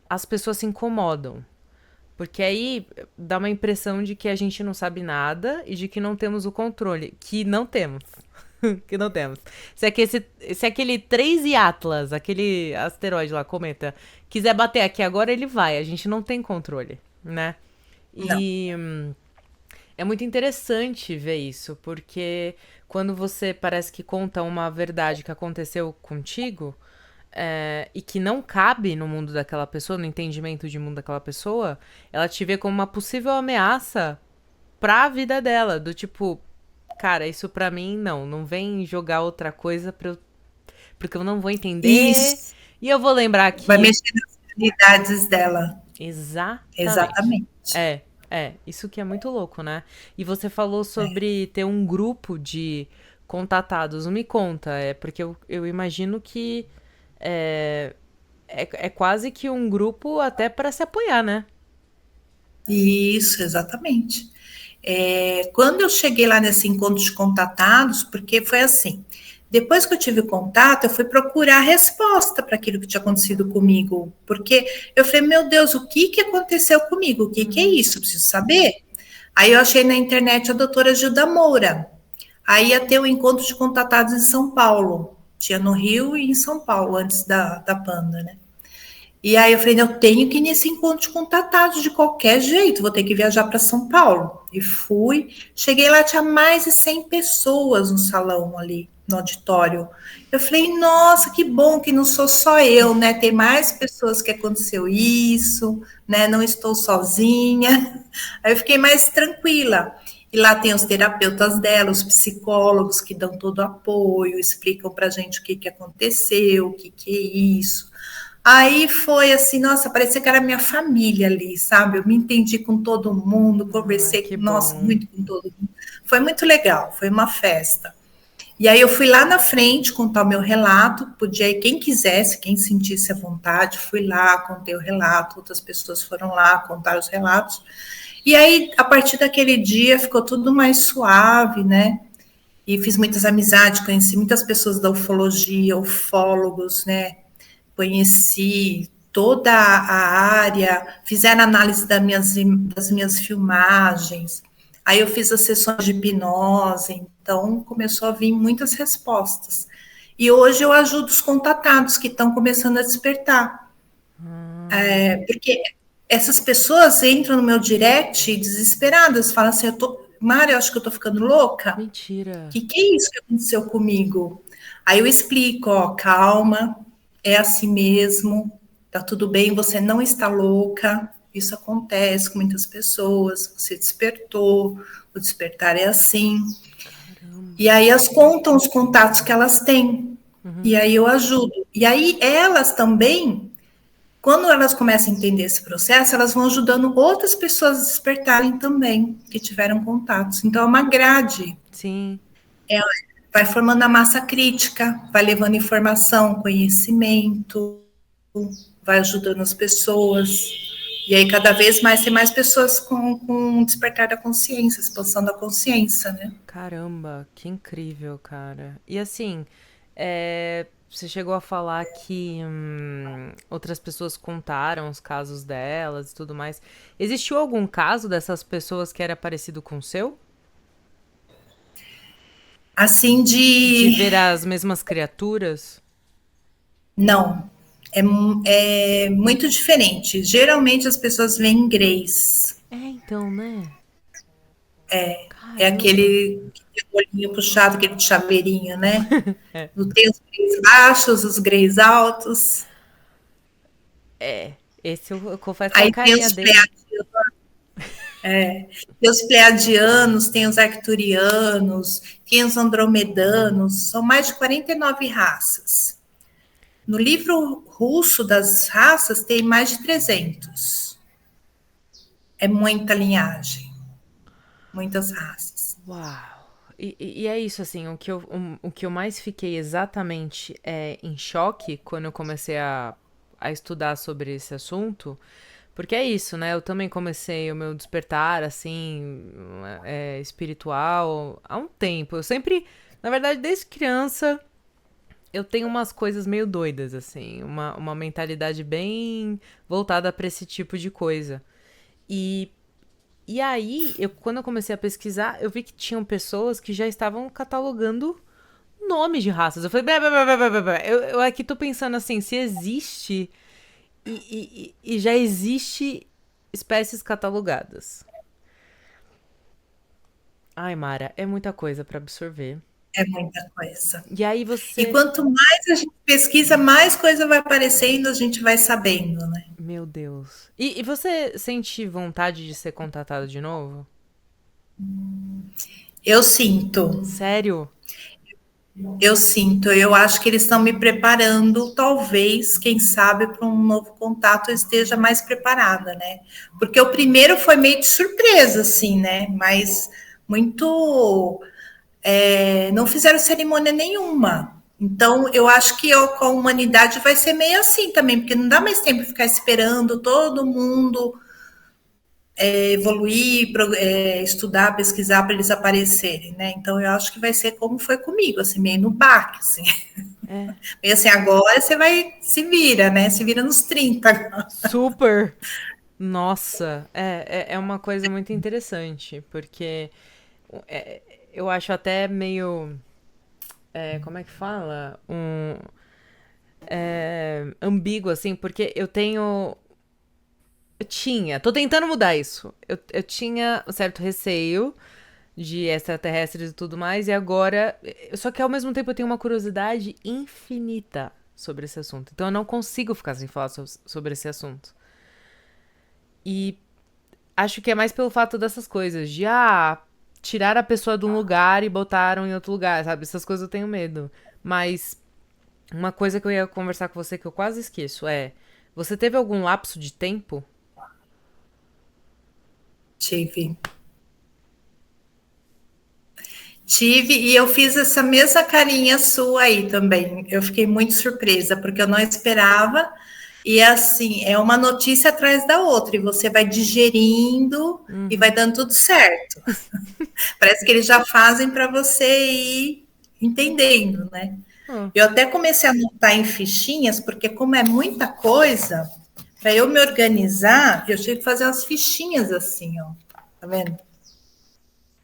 as pessoas se incomodam. Porque aí dá uma impressão de que a gente não sabe nada e de que não temos o controle. Que não temos. Que não temos. Se aquele 3 e Atlas, aquele asteroide lá, cometa, quiser bater aqui agora, ele vai. A gente não tem controle, né? Não. E é muito interessante ver isso, porque quando você parece que conta uma verdade que aconteceu contigo, e que não cabe no mundo daquela pessoa, no entendimento de mundo daquela pessoa, ela te vê como uma possível ameaça pra vida dela. Do tipo, cara, isso pra mim não vem jogar outra coisa porque eu não vou entender. Isso E eu vou lembrar vai que. mexer nas prioridades dela. Exatamente. Exatamente. Isso que é muito louco, né? E você falou sobre ter um grupo de contatados. Não me conta, porque eu imagino que é quase que um grupo até para se apoiar, né? Isso, exatamente. Quando eu cheguei lá nesse encontro de contatados, porque foi assim, depois que eu tive contato, eu fui procurar resposta para aquilo que tinha acontecido comigo, porque eu falei, meu Deus, o que que aconteceu comigo? O que que é isso? Eu preciso saber. Aí eu achei na internet a doutora Gilda Moura. Aí ia ter um encontro de contatados em São Paulo. Tinha no Rio e em São Paulo, antes da Panda, né? E aí eu falei, eu tenho que ir nesse encontro de contatados de qualquer jeito, vou ter que viajar para São Paulo. E fui, cheguei lá, tinha mais de 100 pessoas no salão ali, no auditório. Eu falei, nossa, que bom que não sou só eu, né? Tem mais pessoas que aconteceu isso, né? Não estou sozinha. Aí eu fiquei mais tranquila. E lá tem os terapeutas dela, os psicólogos que dão todo o apoio, explicam pra gente o que que aconteceu, o que que é isso. Aí foi assim, nossa, parecia que era minha família ali, sabe? Eu me entendi com todo mundo, Ai, conversei, que nossa, bom. muito com todo mundo. Foi muito legal, foi uma festa. E aí eu fui lá na frente contar o meu relato, podia ir quem quisesse, quem sentisse à vontade, fui lá, contei o relato, outras pessoas foram lá contar os relatos. E aí, a partir daquele dia, ficou tudo mais suave, né? E fiz muitas amizades, conheci muitas pessoas da ufologia, ufólogos, né? Conheci toda a área, fizeram análise das minhas filmagens. Aí eu fiz as sessões de hipnose, então começou a vir muitas respostas. E hoje eu ajudo os contatados que estão começando a despertar. Porque essas pessoas entram no meu direct desesperadas, falam assim, Mari, eu acho que eu tô ficando louca. Mentira. Que é isso que aconteceu comigo? Aí eu explico, ó, calma, é assim mesmo, tá tudo bem, você não está louca, isso acontece com muitas pessoas, você despertou, o despertar é assim. E Caramba. aí elas contam os contatos que elas têm, e aí eu ajudo. E aí elas também, quando elas começam a entender esse processo, elas vão ajudando outras pessoas a despertarem também, que tiveram contatos. Então é uma grade. Sim. Vai formando a massa crítica, vai levando informação, conhecimento, vai ajudando as pessoas. E aí, cada vez mais, tem mais pessoas com despertar da consciência, expansão da consciência, né? Caramba, que incrível, cara. E assim, você chegou a falar que outras pessoas contaram os casos delas e tudo mais. Existiu algum caso dessas pessoas que era parecido com o seu? Assim De de... ver as mesmas criaturas? Não, é muito diferente. Geralmente, as pessoas veem Grace. Então, né? É Caramba. aquele que tem o olhinho puxado, aquele chaveirinho, né? Não tem os Greys baixos, os Greys altos. Esse eu confesso que é a Aí tem carinha os dele. Tem os pleiadianos, tem os arcturianos, tem os andromedanos, são mais de 49 raças. No livro russo das raças tem mais de 300. É muita linhagem, muitas raças. Uau! E é isso, assim, o que eu mais fiquei exatamente em choque quando eu comecei a estudar sobre esse assunto, porque é isso, né? Eu também comecei o meu despertar, assim, espiritual há um tempo. Eu sempre, Na verdade, desde criança, eu tenho umas coisas meio doidas, assim. Uma mentalidade bem voltada pra esse tipo de coisa. E, e aí, quando eu comecei a pesquisar, eu vi que tinham pessoas que já estavam catalogando nomes de raças. Eu falei, eu aqui tô pensando assim, se existe e já existe espécies catalogadas. Ai, Mara, é muita coisa pra absorver. É muita coisa. E aí E você. quanto mais a gente pesquisa, mais coisa vai aparecendo, a gente vai sabendo, né? Meu Deus. E você sente vontade de ser contatado de novo? Eu sinto, Sério? eu sinto. Eu acho que eles estão me preparando, talvez, quem sabe, para um novo contato eu esteja mais preparada, né? Porque o primeiro foi meio de surpresa, assim, né? Mas muito. Não fizeram cerimônia nenhuma. Então, eu acho que com a humanidade vai ser meio assim também, porque não dá mais tempo de ficar esperando todo mundo evoluir, estudar, pesquisar para eles aparecerem, né? Então, eu acho que vai ser como foi comigo, assim, meio no baque, assim. É. Meio assim, agora você vai, se vira, né? Se vira nos 30. Super! Nossa, é uma coisa muito interessante, porque é, eu acho até meio. Como é que fala? Ambíguo, assim, porque eu tenho. Eu tinha, tô tentando mudar isso. Eu tinha um certo receio de extraterrestres e tudo mais, e agora. Só que ao mesmo tempo eu tenho uma curiosidade infinita sobre esse assunto. Então eu não consigo ficar sem falar sobre esse assunto. E acho que é mais pelo fato dessas coisas, de tirar a pessoa de um lugar e botaram em outro lugar, sabe? Essas coisas eu tenho medo. Mas uma coisa que eu ia conversar com você que eu quase esqueço é: você teve algum lapso de tempo? Tive. Tive, e eu fiz essa mesma carinha sua aí também. Eu fiquei muito surpresa, porque eu não esperava. E assim, é uma notícia atrás da outra, e você vai digerindo e vai Uhum. dando tudo certo. Parece que eles já fazem para você ir entendendo, né? Oh, Eu até comecei a anotar em fichinhas, porque como é muita coisa, para eu me organizar, eu tive que fazer umas fichinhas assim, ó. Tá vendo?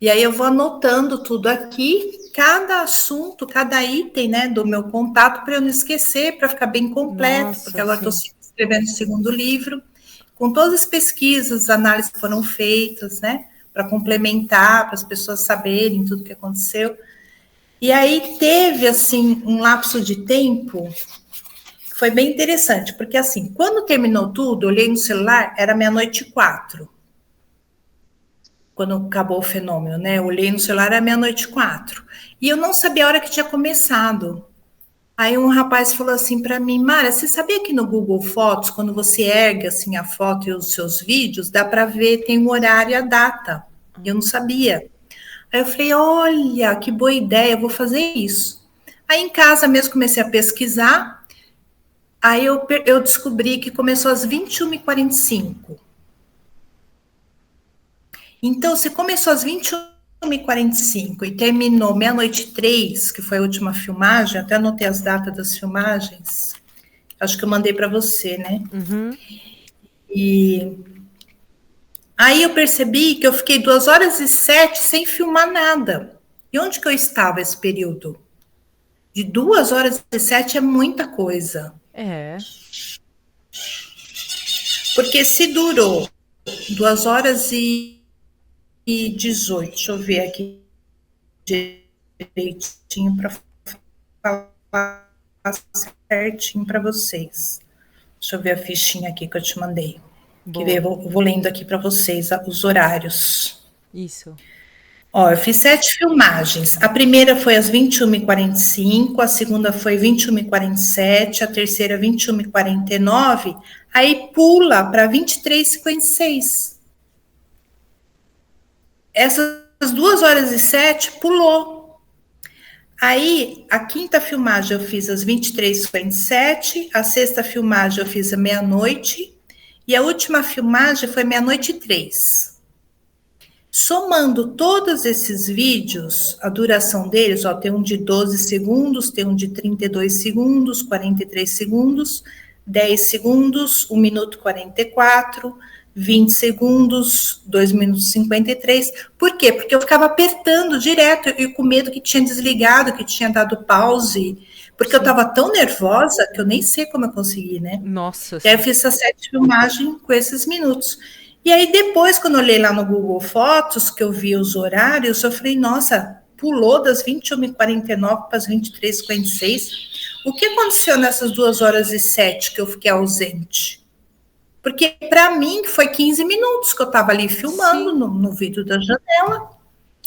E aí eu vou anotando tudo aqui, cada assunto, cada item, né, do meu contato, para eu não esquecer, para ficar bem completo, porque nossa, agora estou sim. escrevendo o segundo livro, com todas as pesquisas, análises que foram feitas, né, para complementar, para as pessoas saberem tudo o que aconteceu. E aí teve, assim, um lapso de tempo, que foi bem interessante, porque, assim, quando terminou tudo, eu olhei no celular, era 00:04, quando acabou o fenômeno, né? Eu olhei no celular, era 00:04. E eu não sabia a hora que tinha começado. Aí um rapaz falou assim para mim, Mara, você sabia que no Google Fotos, quando você ergue assim a foto e os seus vídeos, dá para ver, tem o horário e a data. Eu não sabia. Aí eu falei, olha, que boa ideia, eu vou fazer isso. Aí em casa mesmo comecei a pesquisar, aí eu descobri que começou às 21h45. Então, se começou às 21h45 e terminou 00:03, que foi a última filmagem, até anotei as datas das filmagens, acho que eu mandei para você, né? Uhum. E aí eu percebi que eu fiquei 2h07 sem filmar nada. E onde que eu estava esse período? De 2h07 é muita coisa. É. Porque se durou 2h18, deixa eu ver aqui direitinho para falar certinho para vocês. Deixa eu ver a fichinha aqui que eu te mandei. Que Boa. eu vou lendo aqui para vocês os horários. Isso. Ó, eu fiz 7 filmagens. A primeira foi às 21h45, a segunda foi 21h47, a terceira 21h49, aí pula para 23h56. Essas 2h07 pulou. Aí, a quinta filmagem eu fiz às 23h57, a sexta filmagem eu fiz à meia-noite, e a última filmagem foi 00:03. Somando todos esses vídeos, a duração deles, ó, tem um de 12 segundos, tem um de 32 segundos, 43 segundos, 10 segundos, 1 minuto e 44, 20 segundos, 2 minutos e 53. Por quê? Porque eu ficava apertando direto e com medo que tinha desligado, que tinha dado pause, porque eu estava tão nervosa que eu nem sei como eu consegui, né? Nossa. E aí eu fiz essa série de filmagem com esses minutos. E aí depois, quando eu olhei lá no Google Fotos, que eu vi os horários, eu falei, nossa, pulou das 21h49 para as 23h46. O que aconteceu nessas 2h07 que eu fiquei ausente? Porque para mim foi 15 minutos que eu estava ali filmando no vidro da janela.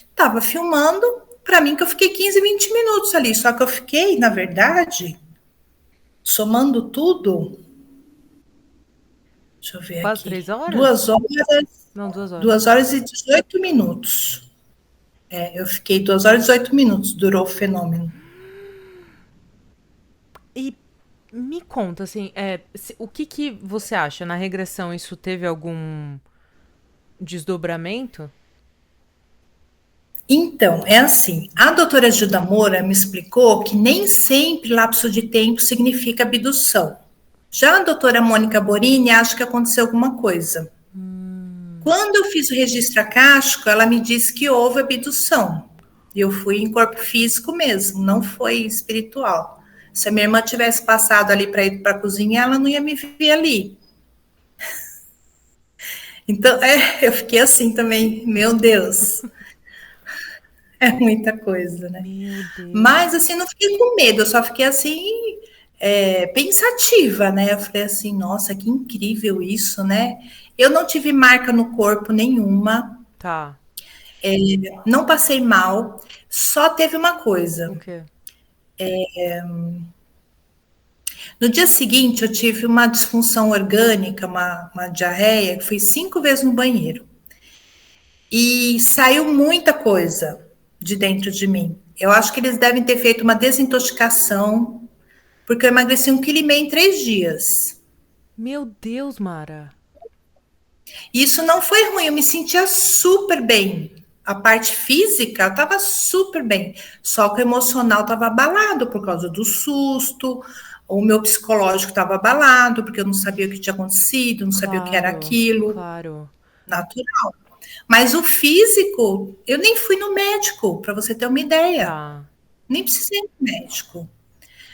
Estava filmando, para mim que eu fiquei 15, 20 minutos ali. Só que eu fiquei, na verdade, somando tudo... Deixa eu ver quase aqui. 3 horas? 2 horas. Não, 2 horas. 2 horas e 18 minutos. Eu fiquei 2 horas e 18 minutos, durou o fenômeno. E me conta, assim, o que você acha? Na regressão, isso teve algum desdobramento? Então, é assim, a doutora Gilda Moura me explicou que nem sempre lapso de tempo significa abdução. Já a doutora Mônica Borini acha que aconteceu alguma coisa. Quando eu fiz o registro acástico, ela me disse que houve abdução. E eu fui em corpo físico mesmo, não foi espiritual. Se a minha irmã tivesse passado ali para ir para a cozinha, ela não ia me ver ali. Então, eu fiquei assim também, meu Deus. É muita coisa, né? Meu Deus. Mas, assim, não fiquei com medo, eu só fiquei assim, pensativa, né? Eu falei assim, nossa, que incrível isso, né? Eu não tive marca no corpo nenhuma. Tá. Não passei mal, só teve uma coisa. O quê? No dia seguinte, eu tive uma disfunção orgânica, uma diarreia, que fui 5 vezes no banheiro. E saiu muita coisa de dentro de mim. Eu acho que eles devem ter feito uma desintoxicação, porque eu emagreci 1,5 kg em 3 dias. Meu Deus, Mara. E isso não foi ruim, eu me sentia super bem. A parte física, eu estava super bem. Só que o emocional estava abalado por causa do susto. O meu psicológico estava abalado, porque eu não sabia o que tinha acontecido, não sabia o que era aquilo. Claro. Natural. Mas o físico, eu nem fui no médico, para você ter uma ideia. Tá. Nem precisei ir no médico.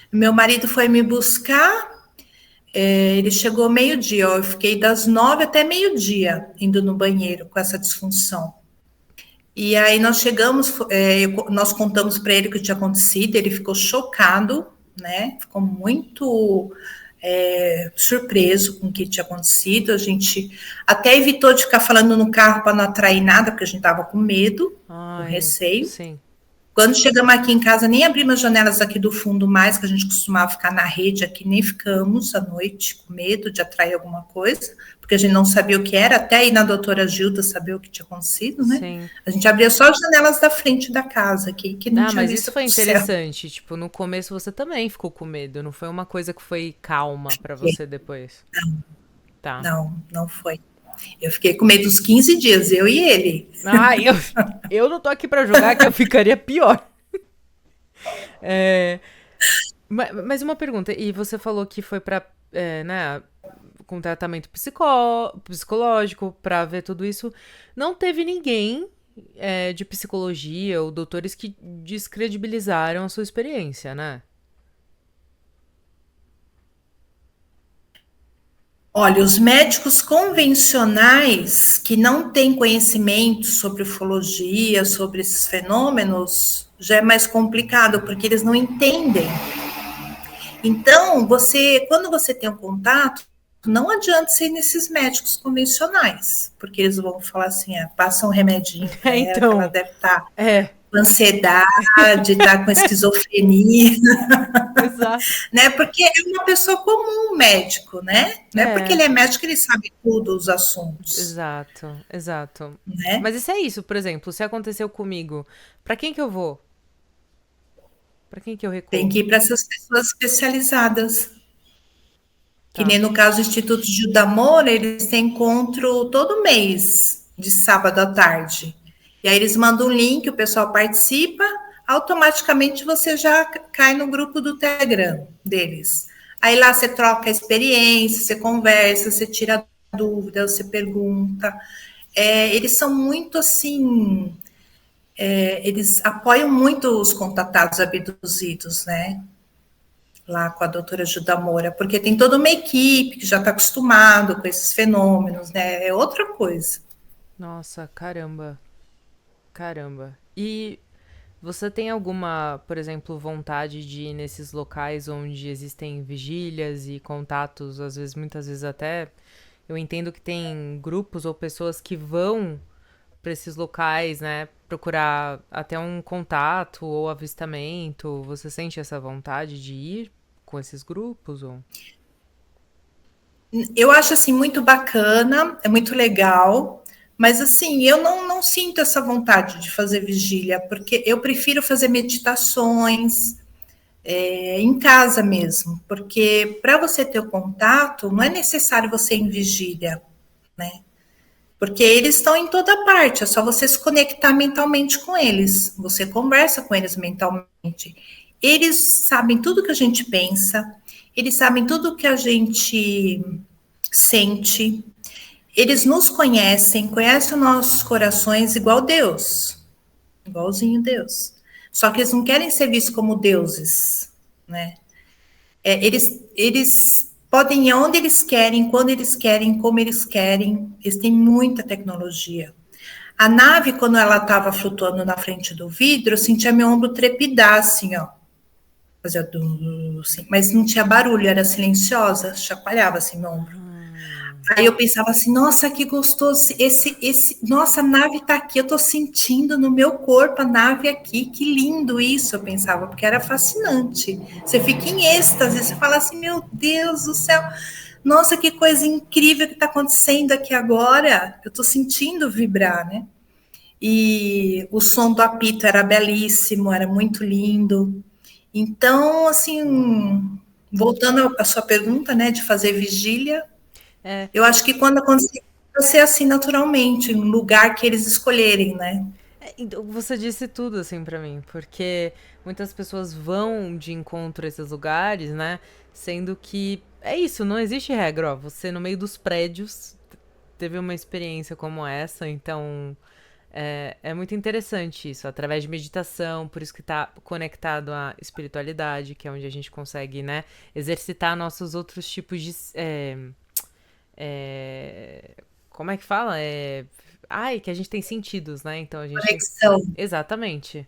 Meu marido foi me buscar, ele chegou meio-dia, eu fiquei das 9 até meio-dia indo no banheiro com essa disfunção. E aí nós chegamos, nós contamos para ele o que tinha acontecido, ele ficou chocado, né? Ficou muito surpreso com o que tinha acontecido. A gente até evitou de ficar falando no carro para não atrair nada, porque a gente estava com medo, com receio. Sim. Quando chegamos aqui em casa, nem abrimos as janelas aqui do fundo mais, que a gente costumava ficar na rede aqui, nem ficamos à noite com medo de atrair alguma coisa, porque a gente não sabia o que era, até ir na doutora Gilda saber o que tinha acontecido, né? Sim. A gente abria só as janelas da frente da casa aqui, que não tinha mas vista isso foi pro céu. interessante. Tipo, no começo você também ficou com medo, não foi uma coisa que foi calma pra você depois? Não. Tá. Não foi. Eu fiquei com medo dos 15 dias, eu e ele. Eu não tô aqui pra julgar, que eu ficaria pior. Mas uma pergunta, e você falou que foi pra, né, com tratamento psicológico pra ver tudo isso. Não teve ninguém de psicologia ou doutores que descredibilizaram a sua experiência, né? Olha, os médicos convencionais que não têm conhecimento sobre ufologia, sobre esses fenômenos, já é mais complicado, porque eles não entendem. Então, quando você tem um contato, não adianta ser nesses médicos convencionais, porque eles vão falar assim, passa um remedinho pra ela, Então, que ela deve estar com ansiedade, tá com esquizofrenia. Exato. Né? Porque é uma pessoa comum, médico, né? Não é porque ele é médico que ele sabe tudo os assuntos. Exato. Né? Mas isso é isso, por exemplo, se aconteceu comigo, pra quem que eu vou? Pra quem que eu recorro? Tem que ir para essas pessoas especializadas. Que nem no caso do Instituto Gilda Moura, eles têm encontro todo mês, de sábado à tarde. E aí eles mandam um link, o pessoal participa, automaticamente você já cai no grupo do Telegram deles. Aí lá você troca a experiência, você conversa, você tira dúvida, você pergunta. Eles são muito assim, eles apoiam muito os contatados abduzidos, né? Lá com a doutora Juda Moura, porque tem toda uma equipe que já está acostumado com esses fenômenos, né? É outra coisa. Nossa, caramba. Caramba. E você tem alguma, por exemplo, vontade de ir nesses locais onde existem vigílias e contatos, às vezes, muitas vezes até, eu entendo que tem grupos ou pessoas que vão para esses locais, né, procurar até um contato ou avistamento. Você sente essa vontade de ir com esses grupos ou? Eu acho assim muito bacana, é muito legal, mas assim, eu não sinto essa vontade de fazer vigília, porque eu prefiro fazer meditações em casa mesmo, porque para você ter o contato, não é necessário você ir em vigília, né? Porque eles estão em toda parte, é só você se conectar mentalmente com eles, você conversa com eles mentalmente. Eles sabem tudo que a gente pensa, eles sabem tudo que a gente sente, eles nos conhecem, conhecem os nossos corações igual Deus, igualzinho Deus. Só que eles não querem ser vistos como deuses, né? Eles podem ir onde eles querem, quando eles querem, como eles querem. Eles têm muita tecnologia. A nave, quando ela estava flutuando na frente do vidro, eu sentia meu ombro trepidar, assim, ó. Fazia assim, mas não tinha barulho, era silenciosa, chacoalhava assim meu ombro. Aí eu pensava assim, nossa, que gostoso, nossa, a nave está aqui, eu estou sentindo no meu corpo a nave aqui, que lindo isso, eu pensava, porque era fascinante. Você fica em êxtase, você fala assim, meu Deus do céu, nossa, que coisa incrível que está acontecendo aqui agora, eu estou sentindo vibrar, né? E o som do apito era belíssimo, era muito lindo. Então, assim, voltando à sua pergunta, né, de fazer vigília, É, eu acho que quando acontecer, vai ser assim naturalmente, um lugar que eles escolherem, né? então, você disse tudo assim pra mim, porque muitas pessoas vão de encontro a esses lugares, né? Sendo que é isso, não existe regra, ó. Você no meio dos prédios teve uma experiência como essa, então é muito interessante isso, através de meditação, por isso que tá conectado à espiritualidade, que é onde a gente consegue, né, exercitar nossos outros tipos de. Como é que fala? Ai, que a gente tem sentidos, né? Então a gente. Conexão. Exatamente.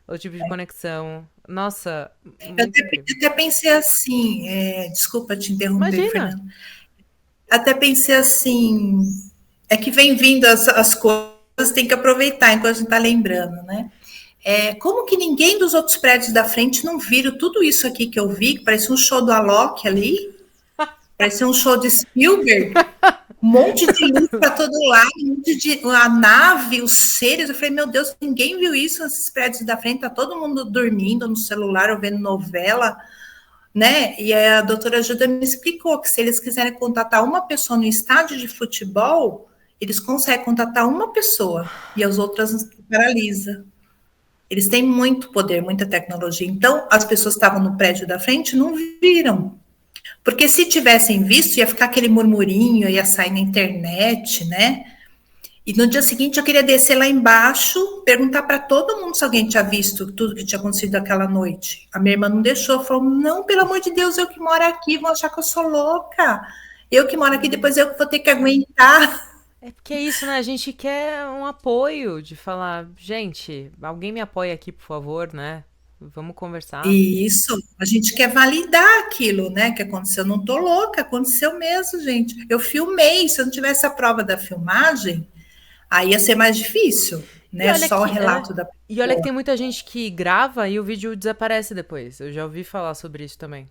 O tipo de conexão. Nossa, Eu muito até, incrível. eu até pensei assim, desculpa te interromper, Imagina! Fernando. Até pensei assim, é que vem vindo as coisas, tem que aproveitar enquanto a gente está lembrando, né? Como que ninguém dos outros prédios da frente não viram tudo isso aqui que eu vi, que parece um show do Alok ali, parece um show de Spielberg, um monte de luz para todo lado, um monte de a nave, os seres. Eu falei, meu Deus, ninguém viu isso nesses prédios da frente, tá todo mundo dormindo no celular ou vendo novela, né? E a doutora Ajuda me explicou que se eles quiserem contatar uma pessoa no estádio de futebol, eles conseguem contatar uma pessoa e as outras paralisa. Eles têm muito poder, muita tecnologia. Então, as pessoas que estavam no prédio da frente não viram. Porque se tivessem visto, ia ficar aquele murmurinho, ia sair na internet, né? E no dia seguinte eu queria descer lá embaixo, perguntar para todo mundo se alguém tinha visto tudo que tinha acontecido aquela noite. A minha irmã não deixou, falou: não, pelo amor de Deus, eu que moro aqui, vão achar que eu sou louca. Eu que moro aqui, depois eu que vou ter que aguentar. É porque é isso, né? A gente quer um apoio de falar, gente, alguém me apoia aqui, por favor, né? Vamos conversar. E isso, a gente quer validar aquilo, né? Que aconteceu. Eu não tô louca, aconteceu mesmo, gente. Eu filmei, se eu não tivesse a prova da filmagem, aí ia ser mais difícil, E né? olha Só o que, relato da e olha que pessoa. tem muita gente que grava e o vídeo desaparece depois. Eu já ouvi falar sobre isso também.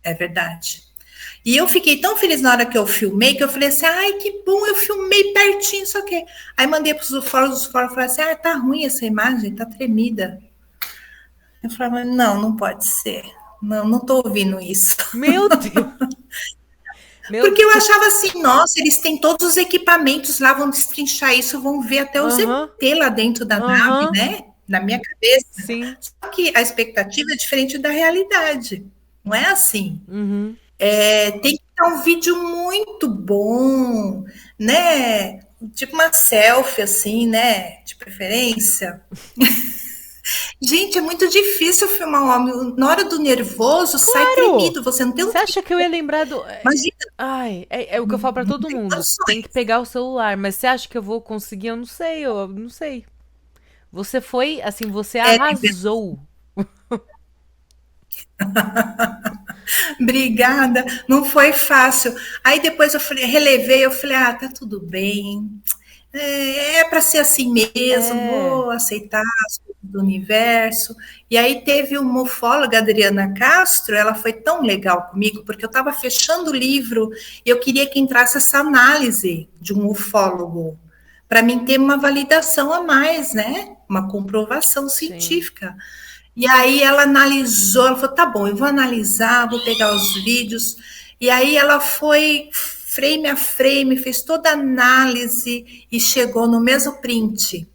É verdade. E eu fiquei tão feliz na hora que eu filmei, que eu falei assim, ai, que bom, eu filmei pertinho, só que... Aí mandei para os fóruns falaram assim, ah, tá ruim essa imagem, tá tremida. Eu falei, não, não pode ser. Não, não tô ouvindo isso. Meu Deus! Meu Porque eu Deus. achava assim, nossa, eles têm todos os equipamentos lá, vão destrinchar isso, vão ver até os Aham, ET lá dentro da nave, aham, né? Na minha cabeça. sim. Só que a expectativa é diferente da realidade. Não é assim. Uhum. Tem que estar um vídeo muito bom, né? Tipo uma selfie, assim, né? De preferência. Gente, é muito difícil filmar um homem. Na hora do nervoso, sai Claro! tremido. Você não tem um Você acha que eu ia lembrar do. Imagina, Ai, é o que eu falo pra não todo tem mundo. Tem que condições. pegar o celular, mas você acha que eu vou conseguir? Eu não sei. Você foi, assim, você É, arrasou. obrigada, não foi fácil. Aí depois eu falei, relevei, eu falei, ah, tá tudo bem. É para ser assim mesmo, É, vou aceitar as coisas do universo. E aí teve uma ufóloga, Adriana Castro, ela foi tão legal comigo, porque eu estava fechando o livro e eu queria que entrasse essa análise de um ufólogo, para mim ter uma validação a mais, né? Uma comprovação sim. científica. E aí ela analisou, ela falou, tá bom, eu vou analisar, vou pegar os vídeos. E aí ela foi frame a frame, fez toda a análise e chegou no mesmo print.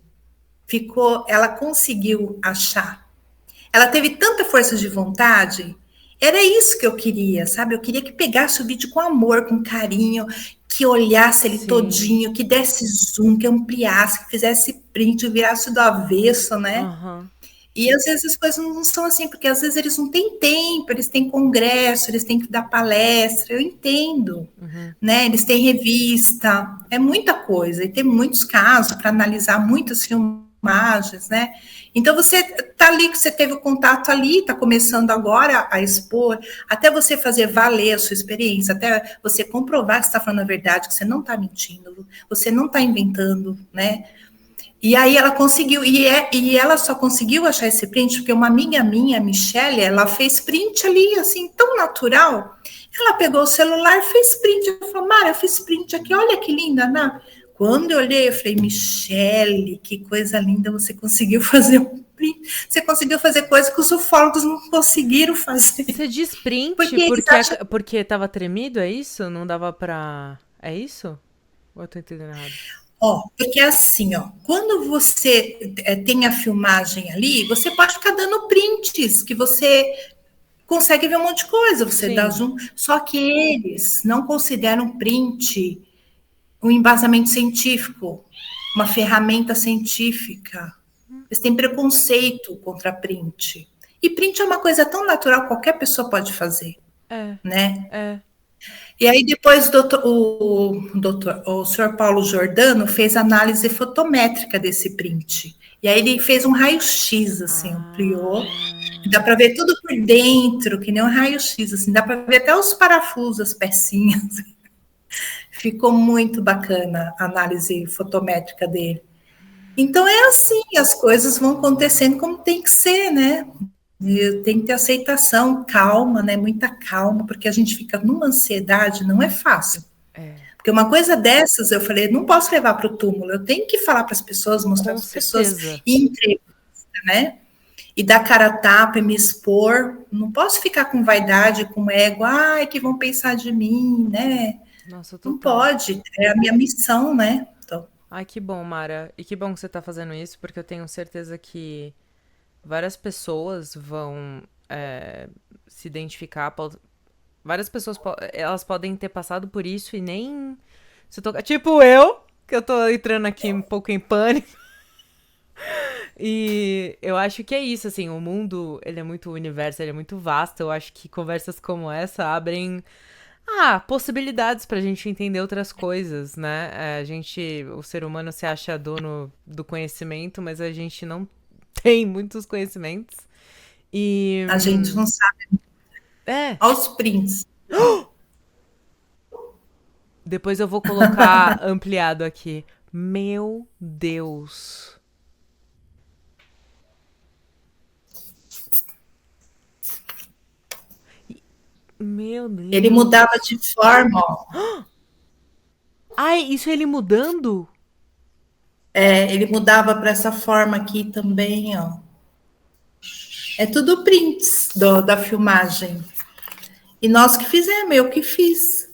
Ela conseguiu achar. Ela teve tanta força de vontade. Era isso que eu queria, sabe? Eu queria que pegasse o vídeo com amor, com carinho, que olhasse ele Sim. todinho, que desse zoom, que ampliasse, que fizesse print, virasse do avesso, né? Aham. E às vezes as coisas não são assim, porque às vezes eles não têm tempo, eles têm congresso, eles têm que dar palestra, eu entendo, Uhum. né? Eles têm revista, é muita coisa, e tem muitos casos para analisar muitas filmagens, né? Então você tá ali, que você teve o contato ali, está começando agora a expor, até você fazer valer a sua experiência, até você comprovar que está falando a verdade, que você não está mentindo, você não está inventando, né? E aí ela conseguiu, e ela só conseguiu achar esse print porque uma amiga minha, a Michelle, ela fez print ali, assim, tão natural. Ela pegou o celular, fez print. Eu falei, Mara, eu fiz print aqui, olha que linda, né? Quando eu olhei, eu falei, Michelle, que coisa linda, você conseguiu fazer um print. Você conseguiu fazer coisa que os ufólogos não conseguiram fazer. Você diz print Porque eles porque, acham. porque tava tremido, é isso? Não dava pra. É isso? Ou eu tô entendendo errado? Ó, porque assim, ó, quando você tem a filmagem ali, você pode ficar dando prints que você consegue ver um monte de coisa, você dá Sim. zoom. Só que eles não consideram print um embasamento científico, uma ferramenta científica. Eles têm preconceito contra print. E print é uma coisa tão natural, qualquer pessoa pode fazer, É. né? É. E aí depois o senhor Paulo Giordano fez análise fotométrica desse print. E aí ele fez um raio-x, assim, ampliou. Dá Ah. para ver tudo por dentro, que nem um raio-x, assim, dá para ver até os parafusos, as pecinhas. Ficou muito bacana a análise fotométrica dele. Então é assim, as coisas vão acontecendo como tem que ser, né? E tem que ter aceitação, calma, né? Muita calma, porque a gente fica numa ansiedade, não é fácil. É. Porque uma coisa dessas, eu falei, não posso levar para o túmulo, eu tenho que falar para as pessoas, mostrar Com para as pessoas certeza. e entrevista, né? E dar cara a tapa e me expor. Não posso ficar com vaidade, com ego, ai, que vão pensar de mim, né? Nossa, Não total. pode, é a minha missão, né? Então, Ai, que bom, Mara. E que bom que você tá fazendo isso, porque eu tenho certeza que várias pessoas vão se identificar. Várias pessoas elas podem ter passado por isso e nem se tocar. Tipo eu, que eu tô entrando aqui um pouco em pânico. E eu acho que é isso, assim, o mundo, ele é muito o universo, ele é muito vasto. Eu acho que conversas como essa abrem possibilidades pra gente entender outras coisas, né? O ser humano se acha dono do conhecimento, mas a gente não tem muitos conhecimentos. E a gente não sabe é, aos prints. depois eu vou colocar ampliado aqui. Meu Deus. Meu Ele Deus. mudava de forma, ó. Ai, isso é ele mudando? Ele mudava para essa forma aqui também, ó. É tudo prints da filmagem. E nós que fizemos, eu que fiz.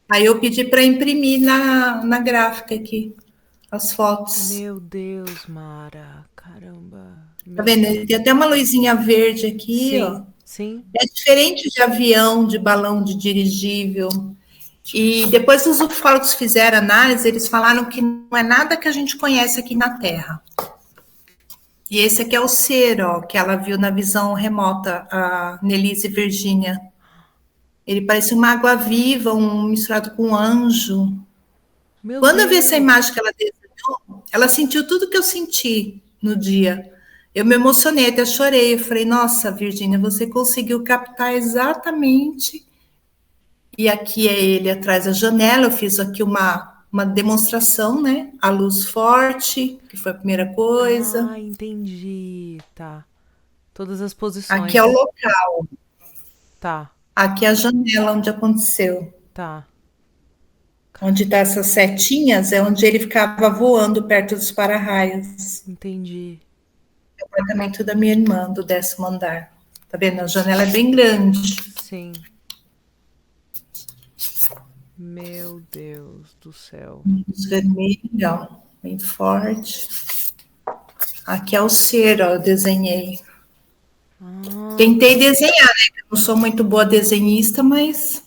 Aí eu pedi para imprimir na gráfica aqui as fotos. Meu Deus, Mara. Caramba. Tá Meu vendo? Deus. Tem até uma luzinha verde aqui, Sim, ó. sim. É diferente de avião, de balão, de dirigível. E depois os ufólogos fizeram análise, eles falaram que não é nada que a gente conhece aqui na Terra. E esse aqui é o ser, ó, que ela viu na visão remota, a Nelise Virginia. Ele parece uma água viva, misturado com um anjo. Meu Quando eu vi essa Deus. imagem que ela desenhou, ela sentiu tudo que eu senti no dia. Eu me emocionei, até chorei. Eu falei, nossa, Virgínia, você conseguiu captar exatamente. E aqui é ele atrás da janela. Eu fiz aqui uma demonstração, né? A luz forte, que foi a primeira coisa. Ah, entendi. Tá. Todas as Aqui é o posições. local. Tá, Aqui é a janela onde aconteceu. tá. Onde Cara, tá essas setinhas é onde ele ficava voando perto dos para-raios. entendi. O apartamento da minha irmã, do 10º andar. Tá vendo? A janela é bem grande. Sim. Meu Deus do céu. Luz vermelha, ó, bem forte. Aqui é o ser, ó, eu desenhei. Ah, Tentei desenhar, né? Eu não sou muito boa desenhista, mas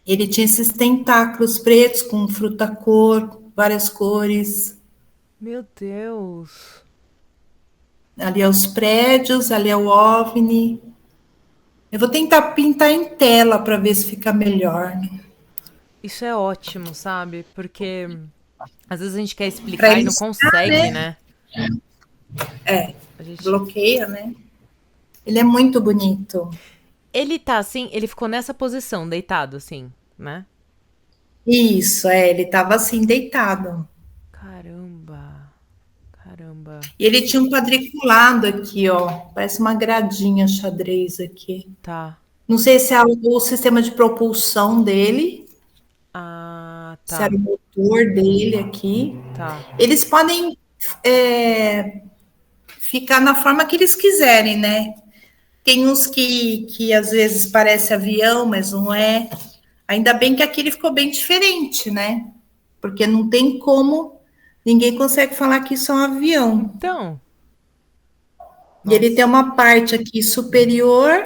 ele tinha esses tentáculos pretos com fruta cor, várias cores. meu Deus. Ali é os prédios, ali é o OVNI. Eu vou tentar pintar em tela para ver se fica melhor, né? Isso é ótimo, sabe? Porque às vezes a gente quer Para explicar e não ilustrar, consegue, né? né? É, A gente. bloqueia, né? Ele é muito bonito. Ele tá assim, ele ficou nessa posição, deitado, assim, né? Isso, ele estava assim, deitado. Caramba. Caramba. E ele tinha um quadriculado aqui, ó. Parece uma gradinha xadrez aqui. Tá. Não sei se é o sistema de propulsão dele, Ah, se era tá. o motor dele aqui. Tá. Eles podem ficar na forma que eles quiserem, né? Tem uns que às vezes parece avião, mas não é. Ainda bem que aqui ele ficou bem diferente, né? Porque não tem como, ninguém consegue falar que isso é um avião. Então. E ele tem Nossa. uma parte aqui superior,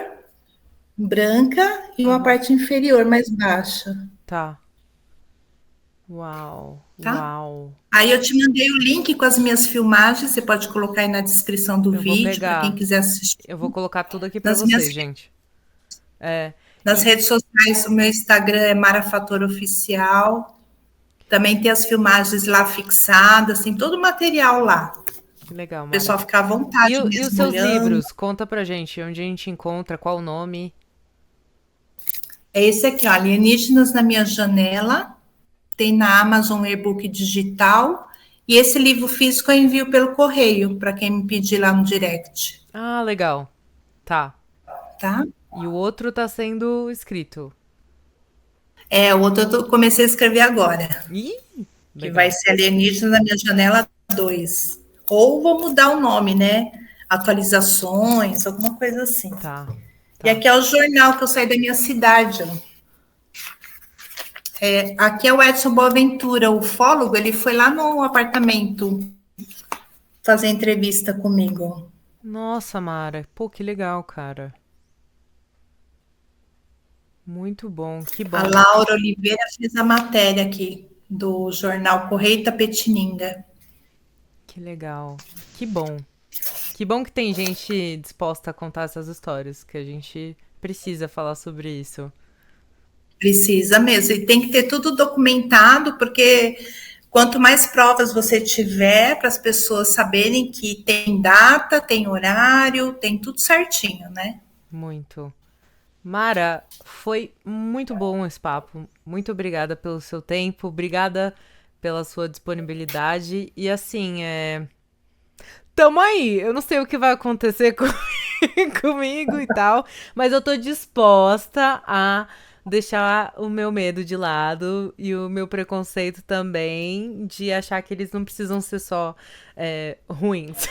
branca, e uma Aham. parte inferior, mais baixa, Tá. Uau. tá? Uau. Aí eu te mandei o link com as minhas filmagens, você pode colocar aí na descrição do Eu vou vídeo, para quem pegar. quiser assistir. Eu vou colocar tudo aqui pra Nas minhas, vocês, gente. É. nas E redes sociais, o meu Instagram é Mara Fator Oficial. Também tem as filmagens lá fixadas, tem todo o material lá. que legal, O Mara. pessoal fica à E, vontade e os mesmo seus olhando. livros? Conta pra gente onde a gente encontra, qual o nome. É esse aqui, ó, Alienígenas na Minha Janela. Tem na Amazon e-book digital. E esse livro físico eu envio pelo correio, para quem me pedir lá no direct, Ah, legal. Tá. tá? E o outro tá sendo escrito. É, o outro comecei a escrever agora, Ih, que vai legal. ser Alienígenas na Minha Janela 2. Ou vou mudar o nome, né? Atualizações, alguma coisa assim. Tá. E Tá. aqui é o jornal que eu saí da minha cidade, ó. Aqui é o Edson Boaventura, o ufólogo, ele foi lá no apartamento fazer entrevista comigo. Nossa, Mara. Pô, que legal, cara. Muito bom. Que A bom. Laura Oliveira fez a matéria aqui do jornal Correio Tapetininga. Que legal. Que bom. Que bom que tem gente disposta a contar essas histórias, que a gente precisa falar sobre isso. Precisa mesmo, e tem que ter tudo documentado, porque quanto mais provas você tiver para as pessoas saberem que tem data, tem horário, tem tudo certinho, né? Muito. Mara, foi muito bom esse papo. Muito obrigada pelo seu tempo, obrigada pela sua disponibilidade. E assim, tamo aí. Eu não sei o que vai acontecer comigo e tal, mas eu tô disposta a deixar o meu medo de lado e o meu preconceito também de achar que eles não precisam ser só ruins.